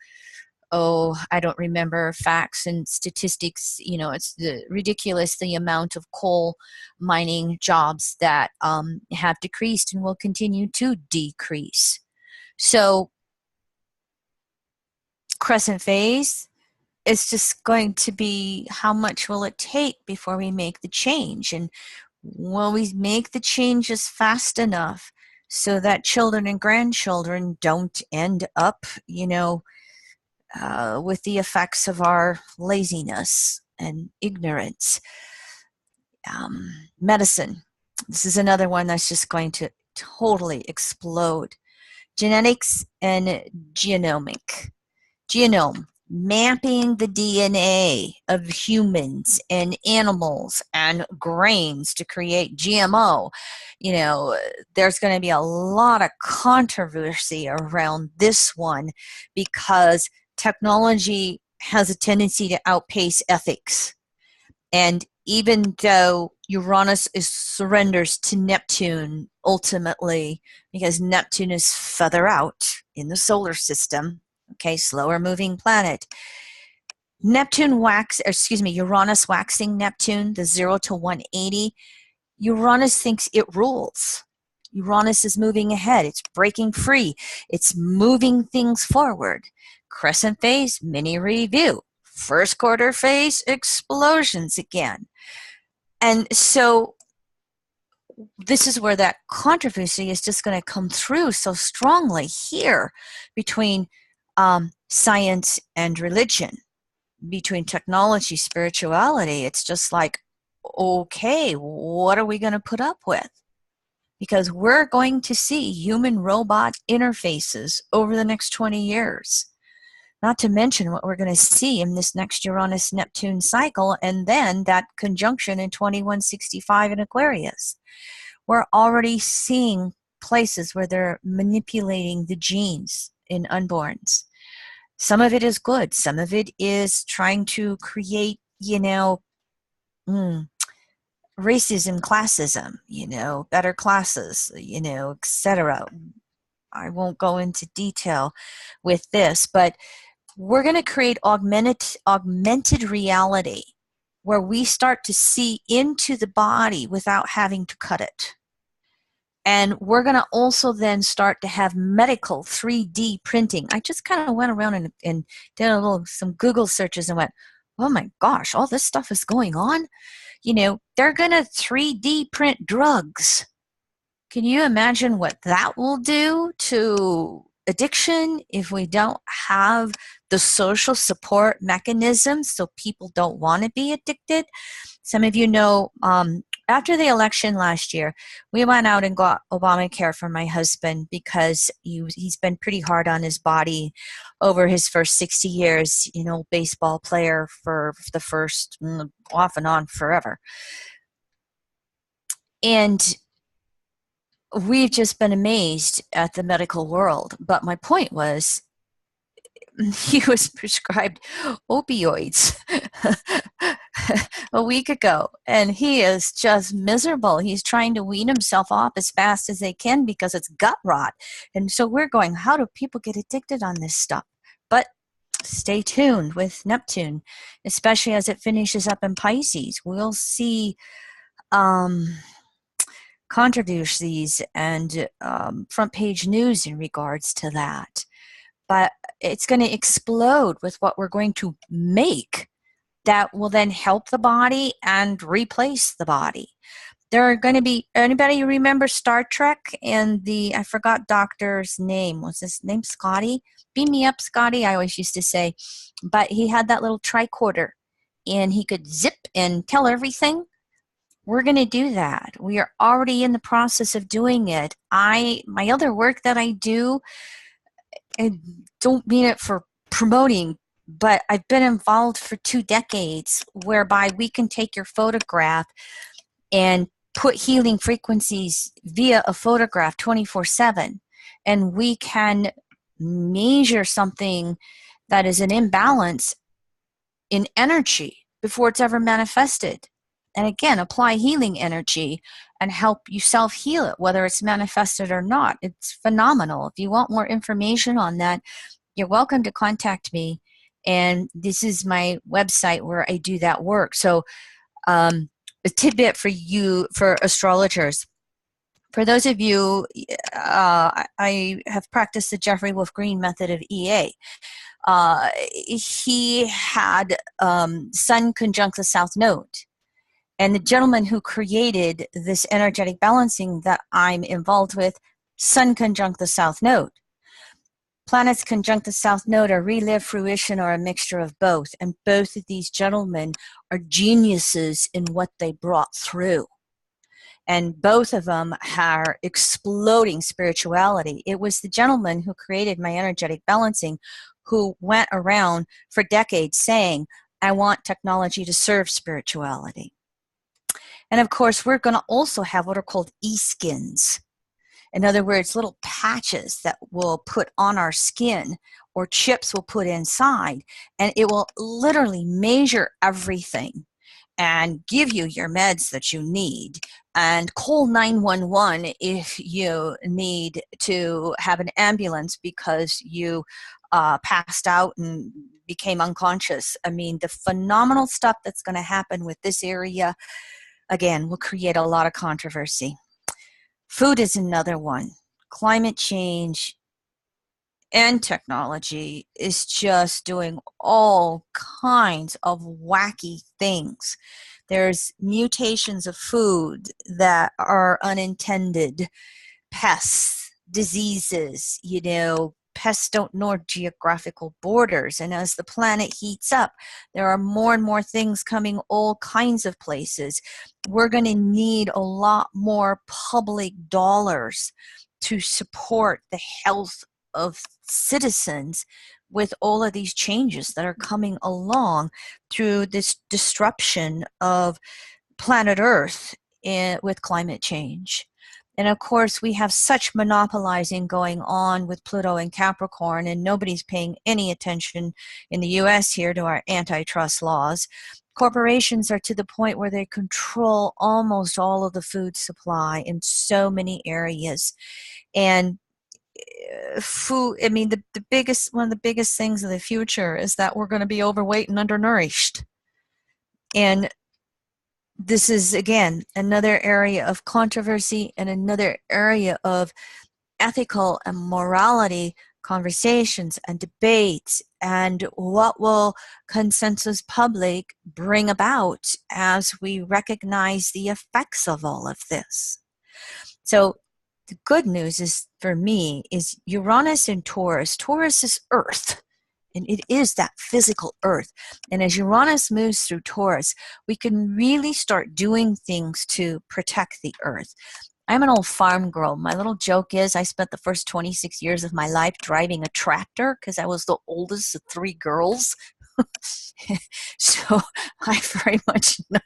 oh, I don't remember facts and statistics. You know, it's ridiculous the amount of coal mining jobs that have decreased and will continue to decrease. So crescent phase, it's just going to be how much will it take before we make the change, and will we make the changes fast enough so that children and grandchildren don't end up, you know, with the effects of our laziness and ignorance. Medicine, this is another one that's just going to totally explode. Genetics and genome, mapping the DNA of humans and animals and grains to create GMO. You know, there's going to be a lot of controversy around this one because technology has a tendency to outpace ethics. And even though Uranus surrenders to Neptune ultimately, because Neptune is further out in the solar system, okay, slower moving planet. Uranus waxing Neptune, the 0 to 180. Uranus thinks it rules. Uranus is moving ahead. It's breaking free. It's moving things forward. Crescent phase, mini review. First quarter phase, explosions again. And so this is where that controversy is just going to come through so strongly here between science and religion, between technology, spirituality. It's just like, okay, what are we going to put up with? Because we're going to see human-robot interfaces over the next 20 years. Not to mention what we're going to see in this next Uranus-Neptune cycle, and then that conjunction in 2165 in Aquarius. We're already seeing places where they're manipulating the genes in unborns. Some of it is good. Some of it is trying to create, you know, racism, classism, you know, better classes, you know, etc. I won't go into detail with this, but we're going to create augmented reality where we start to see into the body without having to cut it. And we're going to also then start to have medical 3D printing. I just kind of went around and did some Google searches and went, oh my gosh, all this stuff is going on. You know, they're going to 3D print drugs. Can you imagine what that will do to addiction if we don't have the social support mechanisms so people don't want to be addicted? Some of you know, after the election last year, we went out and got Obamacare for my husband because he's been pretty hard on his body over his first 60 years, you know, baseball player for the first, off and on forever. And we've just been amazed at the medical world. But my point was, he was prescribed opioids a week ago, and he is just miserable. He's trying to wean himself off as fast as they can because it's gut rot. And so we're going, how do people get addicted on this stuff? But stay tuned with Neptune, especially as it finishes up in Pisces. We'll see controversies and front page news in regards to that. But it's going to explode with what we're going to make that will then help the body and replace the body. There are going to be, anybody remember Star Trek and I forgot doctor's name. Was his name Scotty? Beam me up, Scotty, I always used to say. But he had that little tricorder and he could zip and tell everything. We're going to do that. We are already in the process of doing it. My other work that I do, I don't mean it for promoting, but I've been involved for 2 decades whereby we can take your photograph and put healing frequencies via a photograph 24/7, and we can measure something that is an imbalance in energy before it's ever manifested. And again, apply healing energy and help you self-heal it, whether it's manifested or not. It's phenomenal. If you want more information on that, you're welcome to contact me. And this is my website where I do that work. So a tidbit for you, for astrologers. For those of you, I have practiced the Jeffrey Wolf Green method of EA. He had Sun conjunct the South Node. And the gentleman who created this energetic balancing that I'm involved with, Sun conjunct the South Node. Planets conjunct the South Node are relive, fruition, or a mixture of both. And both of these gentlemen are geniuses in what they brought through. And both of them are exploding spirituality. It was the gentleman who created my energetic balancing who went around for decades saying, I want technology to serve spirituality. And of course, we're going to also have what are called e-skins. In other words, little patches that we'll put on our skin or chips we'll put inside, and it will literally measure everything and give you your meds that you need, and call 911 if you need to have an ambulance because you passed out and became unconscious. I mean, the phenomenal stuff that's going to happen with this area, again, will create a lot of controversy. Food is another one. Climate change and technology is just doing all kinds of wacky things. There's mutations of food that are unintended, pests, diseases, you know, pests don't know geographical borders. And as the planet heats up, there are more and more things coming all kinds of places. We're going to need a lot more public dollars to support the health of citizens with all of these changes that are coming along through this disruption of planet Earth with climate change. And of course, we have such monopolizing going on with Pluto and Capricorn, and nobody's paying any attention in the US here to our antitrust laws. Corporations are to the point where they control almost all of the food supply in so many areas. And food, I mean, one of the biggest things of the future is that we're going to be overweight and undernourished. And this is, again, another area of controversy and another area of ethical and morality conversations and debates, and what will consensus public bring about as we recognize the effects of all of this. So the good news is, for me, is Uranus in Taurus. Taurus is Earth, and it is that physical Earth. And as Uranus moves through Taurus, we can really start doing things to protect the Earth. I'm an old farm girl. My little joke is I spent the first 26 years of my life driving a tractor because I was the oldest of 3 girls. So I very much know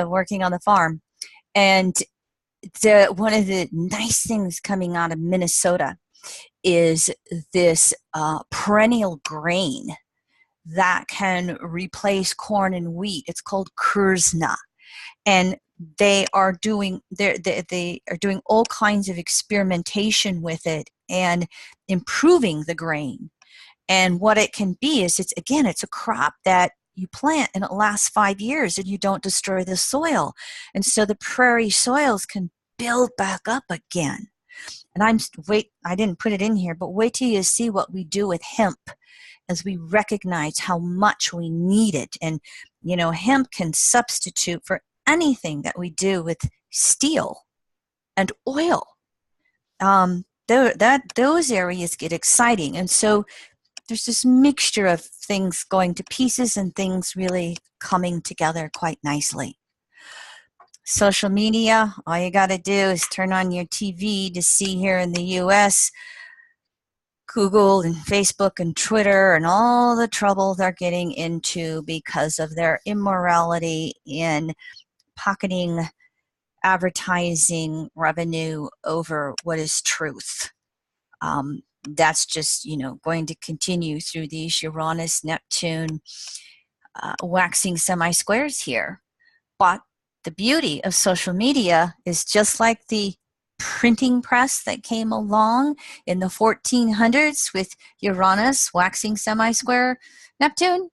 working on the farm. And one of the nice things coming out of Minnesota is this perennial grain that can replace corn and wheat. It's called kurzna. And they are doing all kinds of experimentation with it and improving the grain. And what it can be is, it's a crop that you plant and it lasts 5 years and you don't destroy the soil. And so the prairie soils can build back up again. And I didn't put it in here, but wait till you see what we do with hemp as we recognize how much we need it. And, hemp can substitute for anything that we do with steel and oil. Those areas get exciting. And so there's this mixture of things going to pieces and things really coming together quite nicely. Social media, all you got to do is turn on your TV to see here in the US, Google and Facebook and Twitter and all the trouble they're getting into because of their immorality in pocketing advertising revenue over what is truth. That's just, going to continue through these Uranus-Neptune waxing semi-squares here. But the beauty of social media is, just like the printing press that came along in the 1400s with Uranus waxing semi-square Neptune,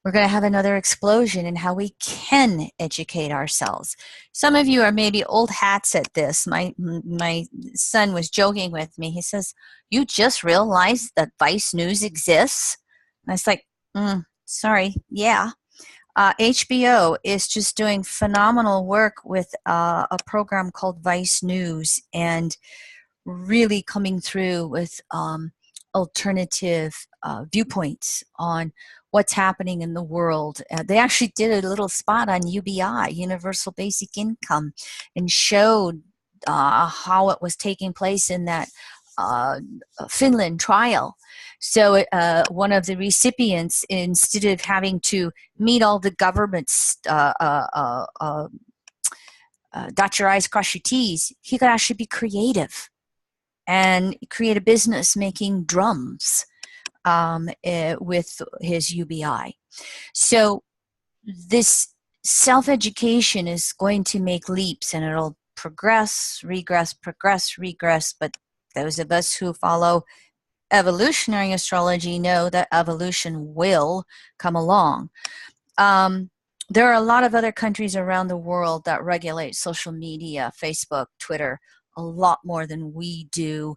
we're going to have another explosion in how we can educate ourselves. Some of you are maybe old hats at this. My son was joking with me. He says, "You just realized that Vice News exists?" And I was like, sorry, yeah. HBO is just doing phenomenal work with a program called Vice News, and really coming through with alternative viewpoints on what's happening in the world. They actually did a little spot on UBI, Universal Basic Income, and showed how it was taking place in that Finland trial. So one of the recipients, instead of having to meet all the government's dot your I's, cross your T's, he could actually be creative and create a business making drums with his UBI. So this self-education is going to make leaps, and it'll progress, regress, progress, regress. But those of us who follow evolutionary astrology know that evolution will come along. There are a lot of other countries around the world that regulate social media, Facebook, Twitter, a lot more than we do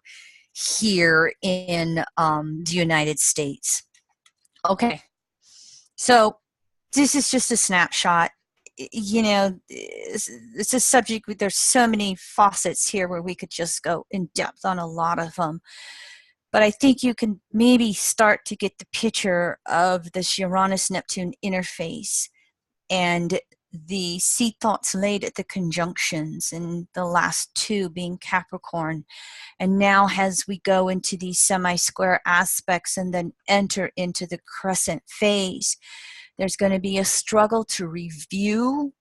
here in the United States. Okay, so this is just a snapshot. It's a subject, there's so many facets here where we could just go in depth on a lot of them. But I think you can maybe start to get the picture of this Uranus-Neptune interface and the seed thoughts laid at the conjunctions, and the last 2 being Capricorn. And now as we go into these semi-square aspects and then enter into the crescent phase, there's going to be a struggle to review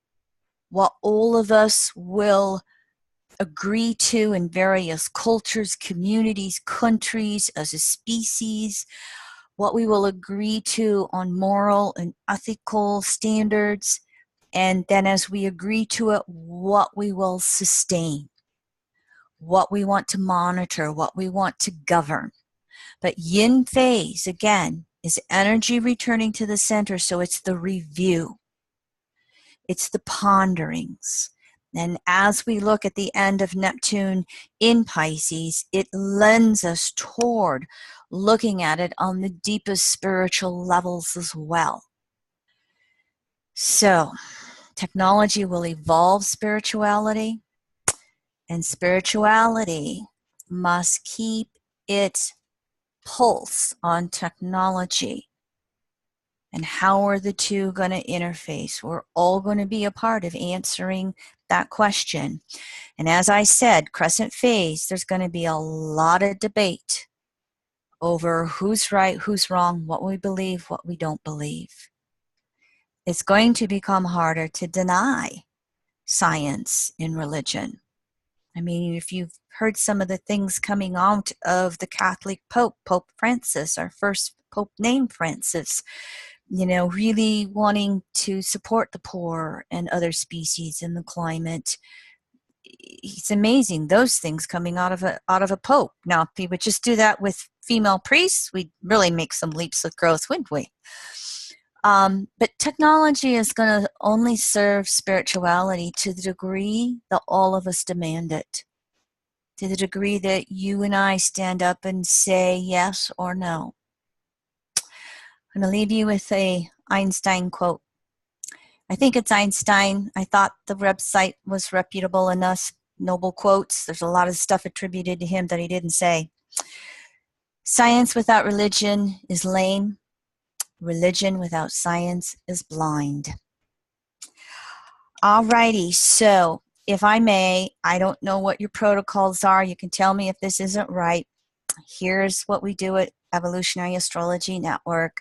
what all of us will agree to in various cultures, communities, countries, as a species, what we will agree to on moral and ethical standards, and then as we agree to it, what we will sustain, what we want to monitor, what we want to govern. But yin phase, again, is energy returning to the center, so it's the review. It's the ponderings. And as we look at the end of Neptune in Pisces, it lends us toward looking at it on the deepest spiritual levels as well. So, technology will evolve spirituality, and spirituality must keep its pulse on technology. And how are the two going to interface? We're all going to be a part of answering that question. And as I said, crescent phase, there's going to be a lot of debate over who's right, who's wrong, what we believe, what we don't believe. It's going to become harder to deny science in religion. I mean, if you've heard some of the things coming out of the Catholic Pope, Pope Francis, our first Pope named Francis, you know, really wanting to support the poor and other species in the climate. It's amazing, those things coming out of a pope. Now, if we would just do that with female priests, we'd really make some leaps of growth, wouldn't we? But technology is going to only serve spirituality to the degree that all of us demand it, to the degree that you and I stand up and say yes or no. I'm going to leave you with a Einstein quote. I think it's Einstein. I thought the website was reputable enough. Noble quotes. There's a lot of stuff attributed to him that he didn't say. Science without religion is lame. Religion without science is blind. Alrighty, so if I may, I don't know what your protocols are. You can tell me if this isn't right. Here's what we do at Evolutionary Astrology Network.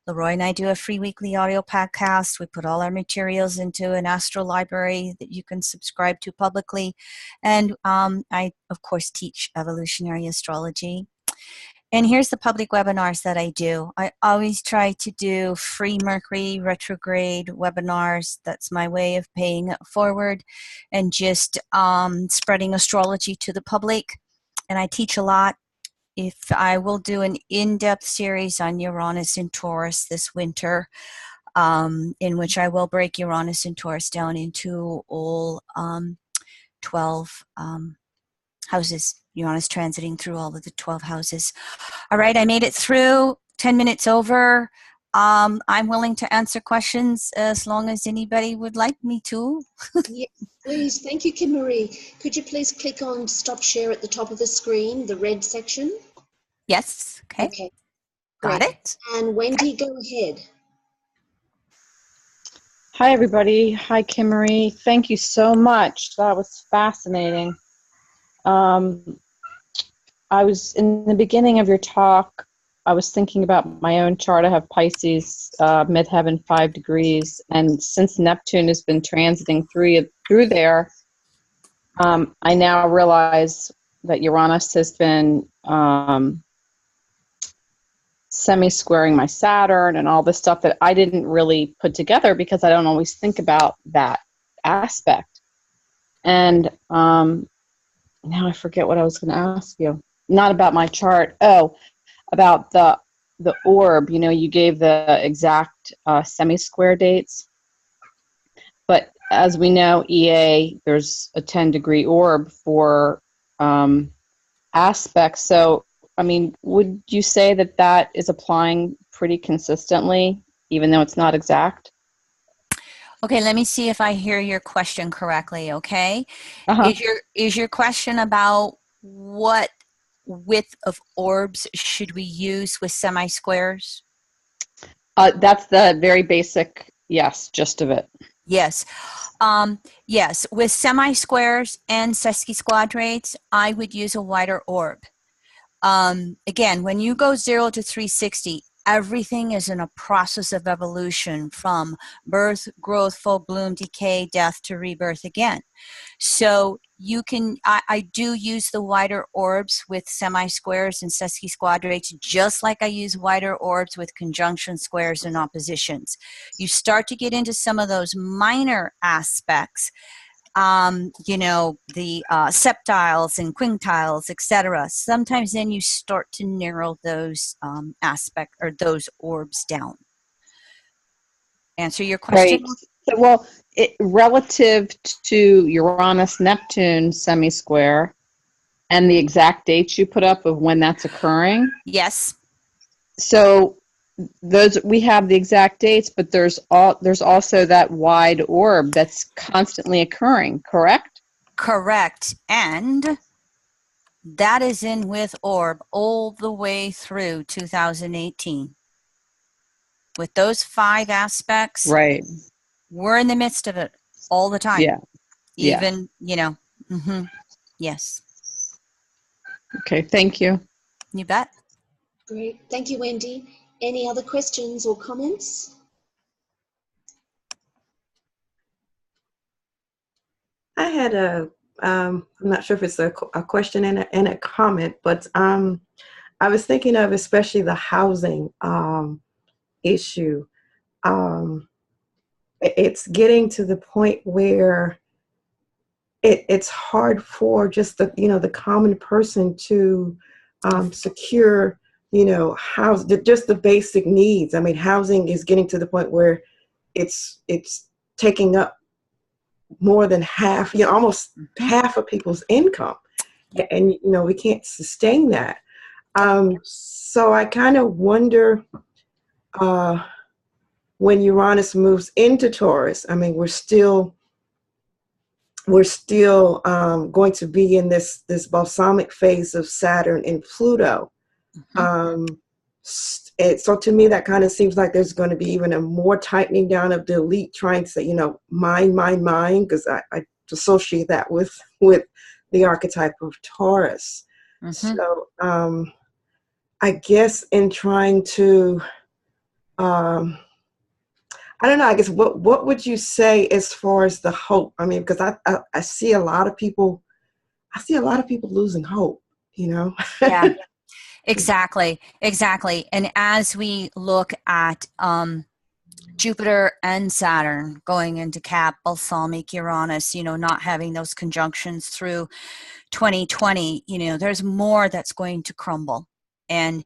Leroy and I do a free weekly audio podcast. We put all our materials into an astro library that you can subscribe to publicly. And I, of course, teach evolutionary astrology. And here's the public webinars that I do. I always try to do free Mercury retrograde webinars. That's my way of paying it forward and just spreading astrology to the public. And I teach a lot. If I will do an in-depth series on Uranus and Taurus this winter, in which I will break Uranus and Taurus down into all 12 houses, Uranus transiting through all of the 12 houses. All right, I made it through, 10 minutes over. I'm willing to answer questions as long as anybody would like me to. Yes, please. Thank you, Kim Marie. Could you please click on stop share at the top of the screen, the red section? Yes, okay. Okay, Got great. it. And Wendy, go ahead. Hi, everybody. Hi, Kim Marie. Thank you so much. That was fascinating. I was, in the beginning of your talk, I was thinking about my own chart. I have Pisces, midheaven 5 degrees, and since Neptune has been transiting through there, I now realize that Uranus has been semi-squaring my Saturn and all this stuff that I didn't really put together because I don't always think about that aspect. And now I forget what I was going to ask you. Not about my chart. Oh, about the orb. You know, you gave the exact semi-square dates. But as we know, EA, there's a 10-degree orb for aspects. So, I mean, would you say that that is applying pretty consistently, even though it's not exact? Okay, let me see if I hear your question correctly, okay? Uh-huh. Is your question about what width of orbs should we use with semi-squares? That's the very basic, yes, gist of it. Yes. Yes, with semi-squares and sesquisquadrates, I would use a wider orb. Again, when you go 0 to 360, everything is in a process of evolution from birth, growth, full bloom, decay, death to rebirth again. So you can, I do use the wider orbs with semi-squares and sesquisquadrates, just like I use wider orbs with conjunction squares and oppositions. You start to get into some of those minor aspects. you know, the septiles and quintiles, etc. Sometimes then you start to narrow those aspects or those orbs down. Answer your question? Right. So, well, relative to Uranus-Neptune semi-square and the exact dates you put up of when that's occurring. Yes. So those, we have the exact dates, but there's also that wide orb that's constantly occurring, correct? Correct. And that is in with orb all the way through 2018. With those 5 aspects, Right. we're in the midst of it all the time. Yeah. Even, you know, yes. Okay, thank you. You bet. Great. Thank you, Wendy. Any other questions or comments? I had I'm not sure if it's a question and a comment, but I was thinking of especially the housing issue. It's getting to the point where it's hard for just the, you know, the common person to secure, you know, just the basic needs. I mean, housing is getting to the point where it's taking up more than half, you know, almost half of people's income. Yep. And, you know, we can't sustain that. So I kind of wonder when Uranus moves into Taurus, I mean, we're still going to be in this balsamic phase of Saturn and Pluto. So to me, that kind of seems like there's going to be even a more tightening down of the elite trying to say, you know, mine, because I associate that with the archetype of Taurus. So I guess in trying to, I don't know, I guess what would you say as far as the hope? I mean, because I see a lot of people, losing hope, you know? Yeah. Exactly. And as we look at Jupiter and Saturn going into Cap, balsamic Uranus, you know, not having those conjunctions through 2020, you know, there's more that's going to crumble. And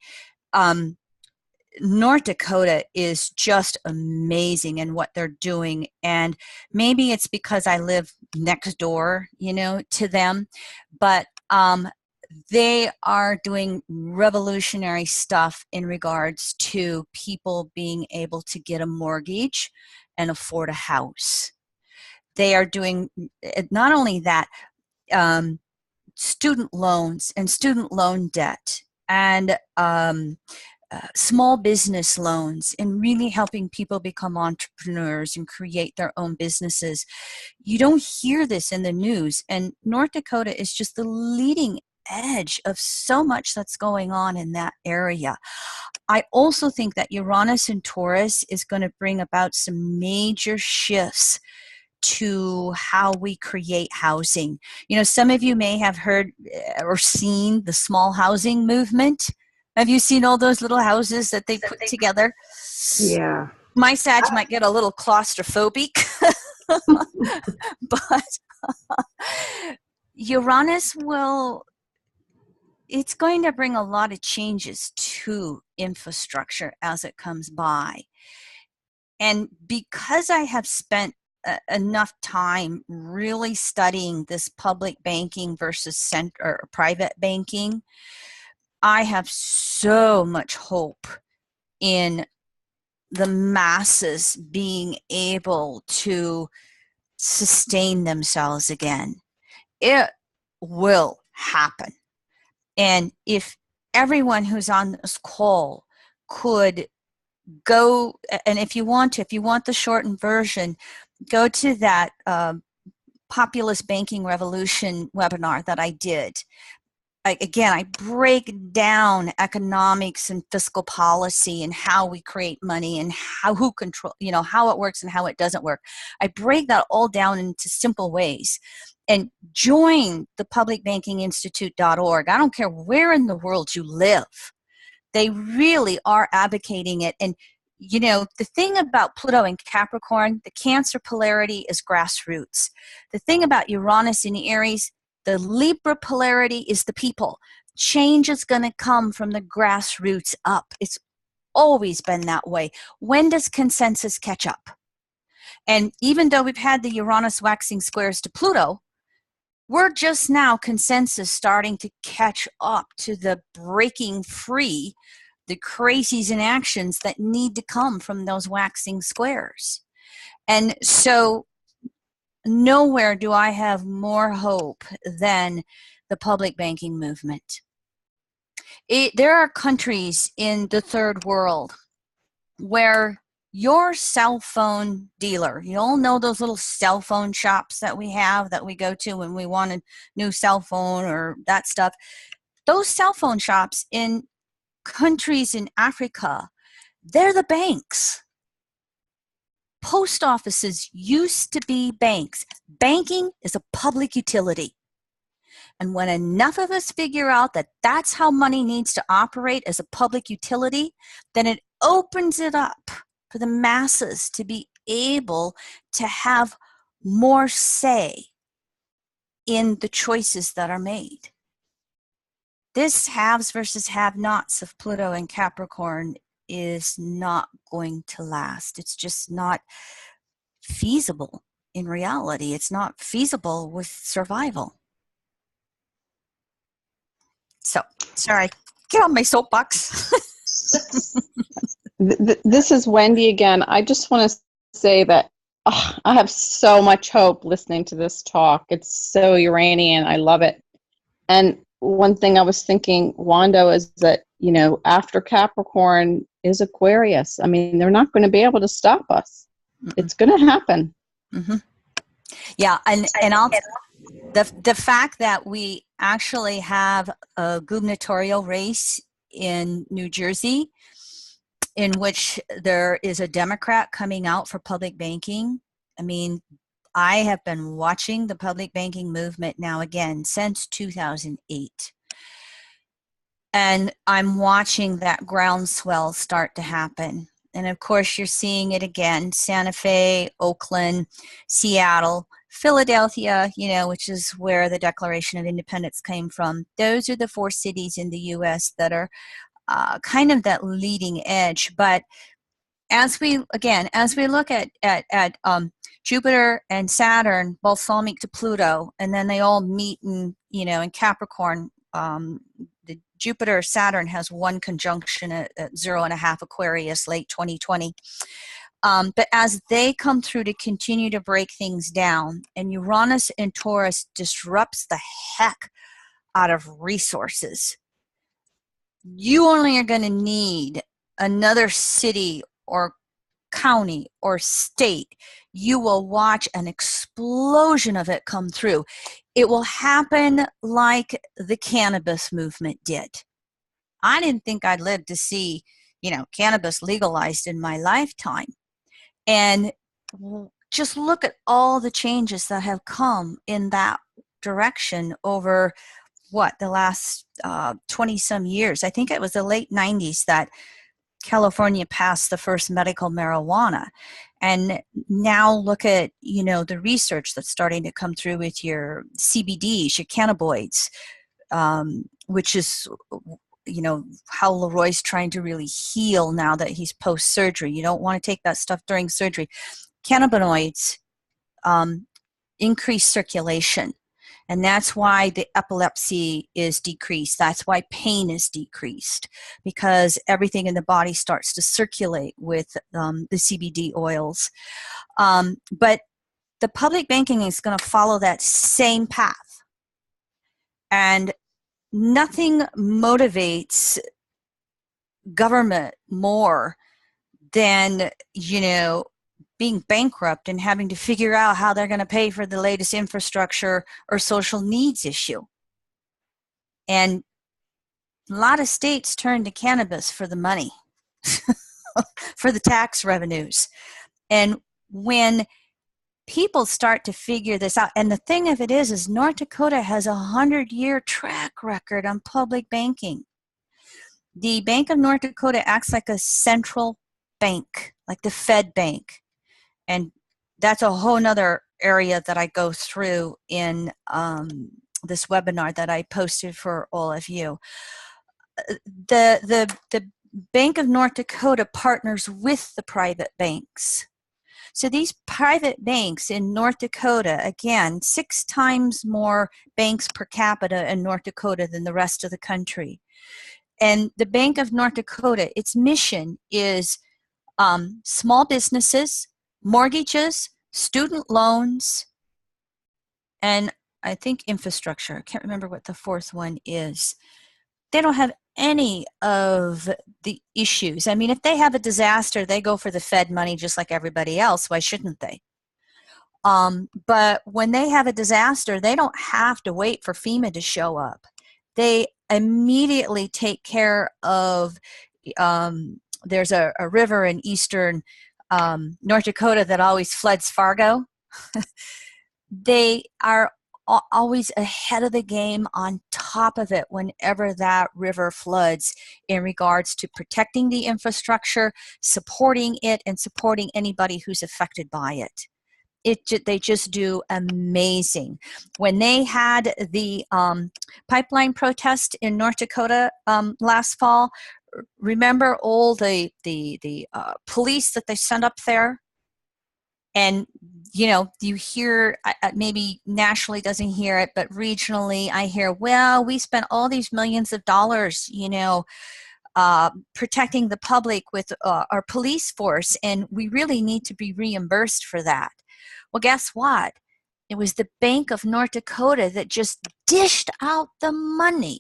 North Dakota is just amazing in what they're doing. And maybe it's because I live next door, you know, to them, but they are doing revolutionary stuff in regards to people being able to get a mortgage and afford a house. They are doing not only that, student loans and student loan debt and small business loans and really helping people become entrepreneurs and create their own businesses. You don't hear this in the news, and North Dakota is just the leading edge of so much that's going on in that area. I also think that Uranus and Taurus is going to bring about some major shifts to how we create housing. You know, some of you may have heard or seen the small housing movement. Have you seen all those little houses that they put together? Yeah. My Sag might get a little claustrophobic, but Uranus it's going to bring a lot of changes to infrastructure as it comes by. And because I have spent enough time really studying this public banking versus private banking, I have so much hope in the masses being able to sustain themselves again. It will happen. And if everyone who's on this call could go, and if you want the shortened version, go to that Populist Banking Revolution webinar that I did. I break down economics and fiscal policy and how we create money and who control, you know, how it works and how it doesn't work. I break that all down into simple ways. And join the publicbankinginstitute.org. I don't care where in the world you live. They really are advocating it. And you know, the thing about Pluto in Capricorn, the Cancer polarity is grassroots. The thing about Uranus in Aries, the Libra polarity is the people. Change is going to come from the grassroots up. It's always been that way. When does consensus catch up? And even though we've had the Uranus waxing squares to Pluto, we're just now consensus starting to catch up to the breaking free, the crazies and actions that need to come from those waxing squares. And so nowhere do I have more hope than the public banking movement. There are countries in the third world where your cell phone dealer, you all know those little cell phone shops that we have that we go to when we want a new cell phone or that stuff. Those cell phone shops in countries in Africa, they're the banks. Post offices used to be banks. Banking is a public utility. And when enough of us figure out that that's how money needs to operate as a public utility, then it opens it up for the masses to be able to have more say in the choices that are made. This haves versus have-nots of Pluto and Capricorn is not going to last. It's just not feasible in reality. It's not feasible with survival. So, sorry, get on my soapbox. This is Wendy again. I just want to say that I have so much hope listening to this talk. It's so Uranian. I love it. And one thing I was thinking, Wanda, is that, you know, after Capricorn is Aquarius. I mean, they're not going to be able to stop us. It's going to happen. Mm-hmm. Yeah, and the fact that we actually have a gubernatorial race in New Jersey in which there is a Democrat coming out for public banking. I mean, I have been watching the public banking movement now again since 2008. And I'm watching that groundswell start to happen. And of course, you're seeing it again, Santa Fe, Oakland, Seattle, Philadelphia, you know, which is where the Declaration of Independence came from. Those are the 4 cities in the U.S. that are kind of that leading edge. But as we look at Jupiter and Saturn, balsamic to Pluto, and then they all meet in, you know, in Capricorn. The Jupiter Saturn has 1 conjunction at 0.5 Aquarius, late 2020. But as they come through to continue to break things down, and Uranus and Taurus disrupts the heck out of resources, you only are going to need another city or county or state. You will watch an explosion of it come through. It will happen like the cannabis movement did. I didn't think I'd live to see, you know, cannabis legalized in my lifetime. And just look at all the changes that have come in that direction over the last 20 some years. I think it was the late 90s that California passed the first medical marijuana. And now look at, you know, the research that's starting to come through with your CBDs, your cannabinoids, which is, you know, how Leroy's trying to really heal now that he's post-surgery. You don't want to take that stuff during surgery. Cannabinoids increase circulation. And that's why the epilepsy is decreased. That's why pain is decreased, because everything in the body starts to circulate with the CBD oils. But the public banking is going to follow that same path. And nothing motivates government more than, you know, being bankrupt and having to figure out how they're going to pay for the latest infrastructure or social needs issue. And a lot of states turn to cannabis for the money, for the tax revenues. And when people start to figure this out, and the thing of it is North Dakota has a 100-year track record on public banking. The Bank of North Dakota acts like a central bank, like the Fed bank. And that's a whole nother area that I go through in this webinar that I posted for all of you. The Bank of North Dakota partners with the private banks. So these private banks in North Dakota, again, 6 times more banks per capita in North Dakota than the rest of the country. And the Bank of North Dakota, its mission is small businesses, mortgages, student loans, and I think infrastructure. I can't remember what the 4th one is. They don't have any of the issues. I mean, if they have a disaster, they go for the Fed money just like everybody else. Why shouldn't they? But when they have a disaster, they don't have to wait for FEMA to show up. They immediately take care of, there's a river in eastern North Dakota that always floods Fargo. They are always ahead of the game, on top of it whenever that river floods, in regards to protecting the infrastructure, supporting it, and supporting anybody who's affected by it. They just do amazing. When they had the pipeline protest in North Dakota last fall, remember all the police that they sent up there? And, you know, you hear, maybe nationally doesn't hear it, but regionally I hear, well, we spent all these millions of dollars, you know, protecting the public with our police force, and we really need to be reimbursed for that. Well, guess what? It was the Bank of North Dakota that just dished out the money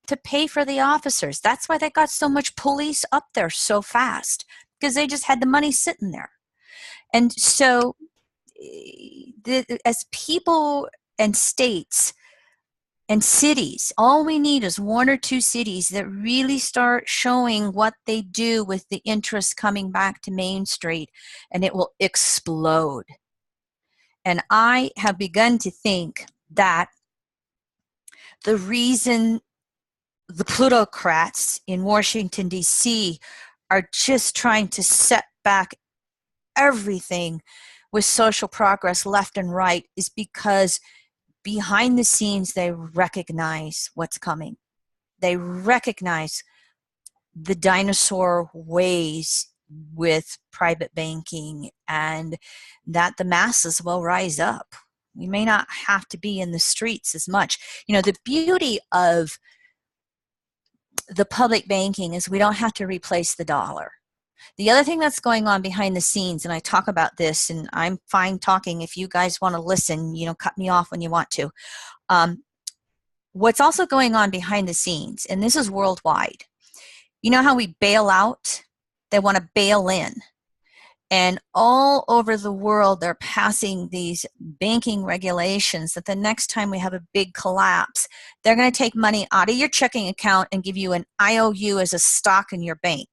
to pay for the officers. That's why they got so much police up there so fast, because they just had the money sitting there. And so as people and states and cities, all we need is 1 or 2 cities that really start showing what they do with the interest coming back to Main Street, and it will explode. And I have begun to think that the reason the plutocrats in Washington, D.C. are just trying to set back everything with social progress left and right is because behind the scenes they recognize what's coming. They recognize the dinosaur ways with private banking, and that the masses will rise up. We may not have to be in the streets as much. You know, the beauty of the public banking is we don't have to replace the dollar. The other thing that's going on behind the scenes, and I talk about this, and I'm fine talking. If you guys want to listen, you know, cut me off when you want to. What's also going on behind the scenes, and this is worldwide. You know how we bail out? They want to bail in. And all over the world, they're passing these banking regulations that the next time we have a big collapse, they're going to take money out of your checking account and give you an IOU as a stock in your bank.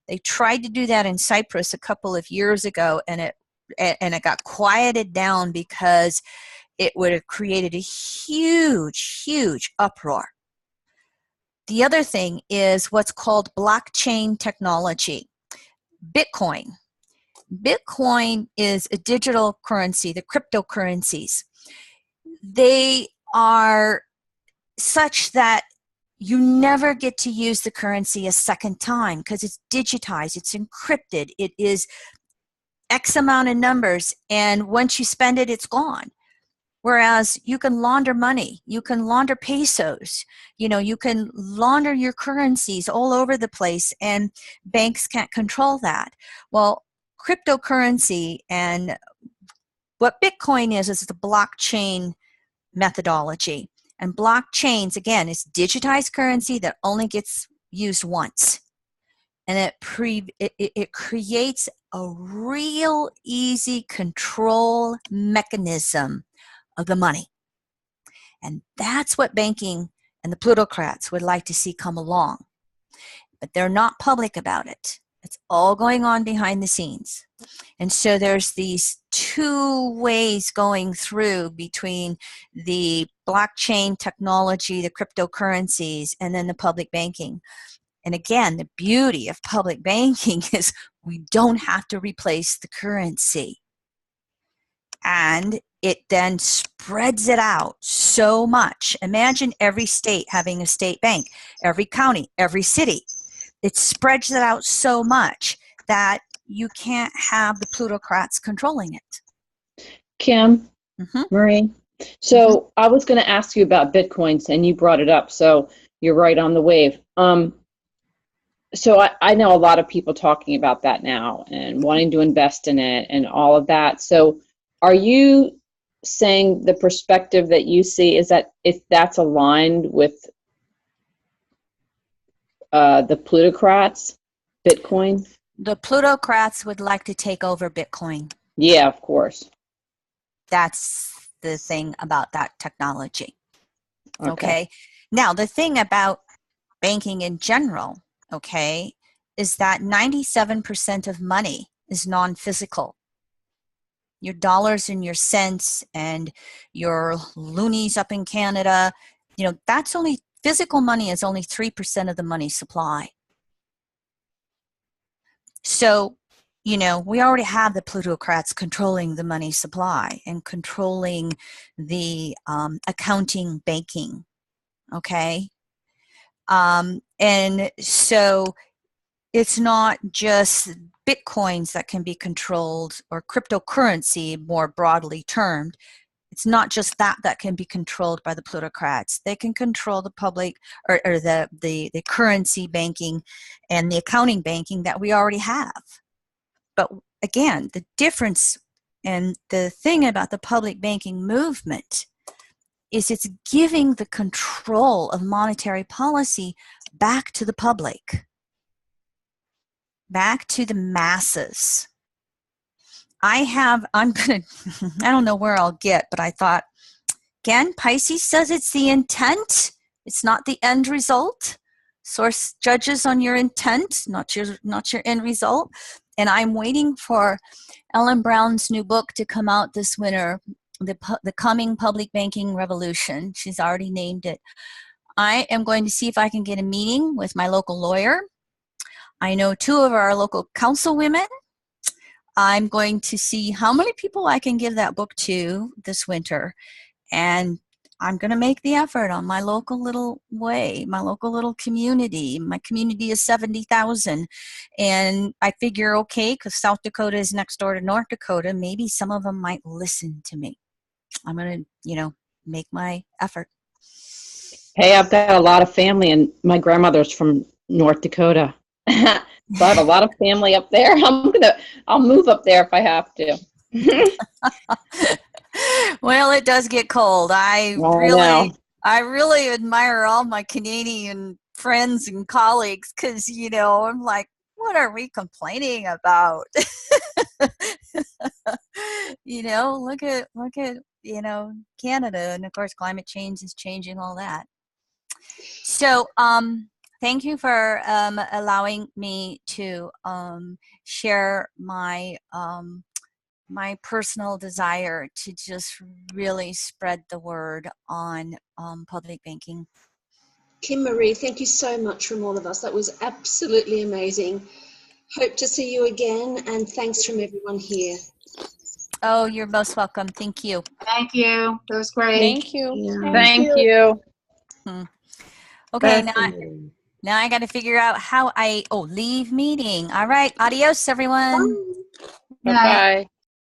They tried to do that in Cyprus a couple of years ago, and it got quieted down because it would have created a huge uproar. The other thing is what's called blockchain technology. Bitcoin. Bitcoin is a digital currency, the cryptocurrencies. They are such that you never get to use the currency a second time because it's digitized, it's encrypted, it is X amount of numbers, and once you spend it, it's gone. Whereas you can launder money, you can launder pesos, you know, you can launder your currencies all over the place, and banks can't control that. Well, cryptocurrency and what Bitcoin is the blockchain methodology. And blockchains, again, is digitized currency that only gets used once. And it creates a real easy control mechanism of the money. And that's what banking and the plutocrats would like to see come along. But they're not public about it. It's all going on behind the scenes. And so there's these 2 ways going through between the blockchain technology, the cryptocurrencies, and then the public banking. And again, the beauty of public banking is we don't have to replace the currency. And it then spreads it out so much. Imagine every state having a state bank, every county, every city. It spreads it out so much that you can't have the plutocrats controlling it. Kim, Marie. So I was going to ask you about Bitcoins, and you brought it up. So you're right on the wave. So I know a lot of people talking about that now and wanting to invest in it and all of that. So are you saying the perspective that you see is that if that's aligned with the plutocrats, Bitcoin? The plutocrats would like to take over Bitcoin. Yeah, of course. That's the thing about that technology. Okay. Now, the thing about banking in general, okay, is that 97% of money is non-physical. Your dollars and your cents and your loonies up in Canada, you know, that's only, physical money is only 3% of the money supply. So, you know, we already have the plutocrats controlling the money supply and controlling the accounting, banking, okay? And so it's not just Bitcoins that can be controlled, or cryptocurrency more broadly termed. It's not just that can be controlled by the plutocrats. They can control the public or the currency banking and the accounting banking that we already have. But again, the difference and the thing about the public banking movement is it's giving the control of monetary policy back to the public, back to the masses. I don't know where I'll get, but I thought, again, Pisces says it's the intent. It's not the end result. Source judges on your intent, not your end result. And I'm waiting for Ellen Brown's new book to come out this winter, The Coming Public Banking Revolution. She's already named it. I am going to see if I can get a meeting with my local lawyer. I know 2 of our local councilwomen. I'm going to see how many people I can give that book to this winter. And I'm going to make the effort on my local little way, my local little community. My community is 70,000. And I figure, okay, because South Dakota is next door to North Dakota, maybe some of them might listen to me. I'm going to, make my effort. Hey, I've got a lot of family, and my grandmother's from North Dakota. So I have a lot of family up there. I'll move up there if I have to. Well, it does get cold. I really admire all my Canadian friends and colleagues because, I'm like, what are we complaining about? Look at, Canada. And of course, climate change is changing all that. So, thank you for allowing me to share my my personal desire to just really spread the word on public banking. Kim Marie, thank you so much from all of us. That was absolutely amazing. Hope to see you again, and thanks from everyone here. Oh, you're most welcome. Thank you. Thank you. That was great. Thank you. Yeah. Thank you. Okay, now I got to figure out how leave meeting. All right. Adios, everyone. Good night. Bye-bye.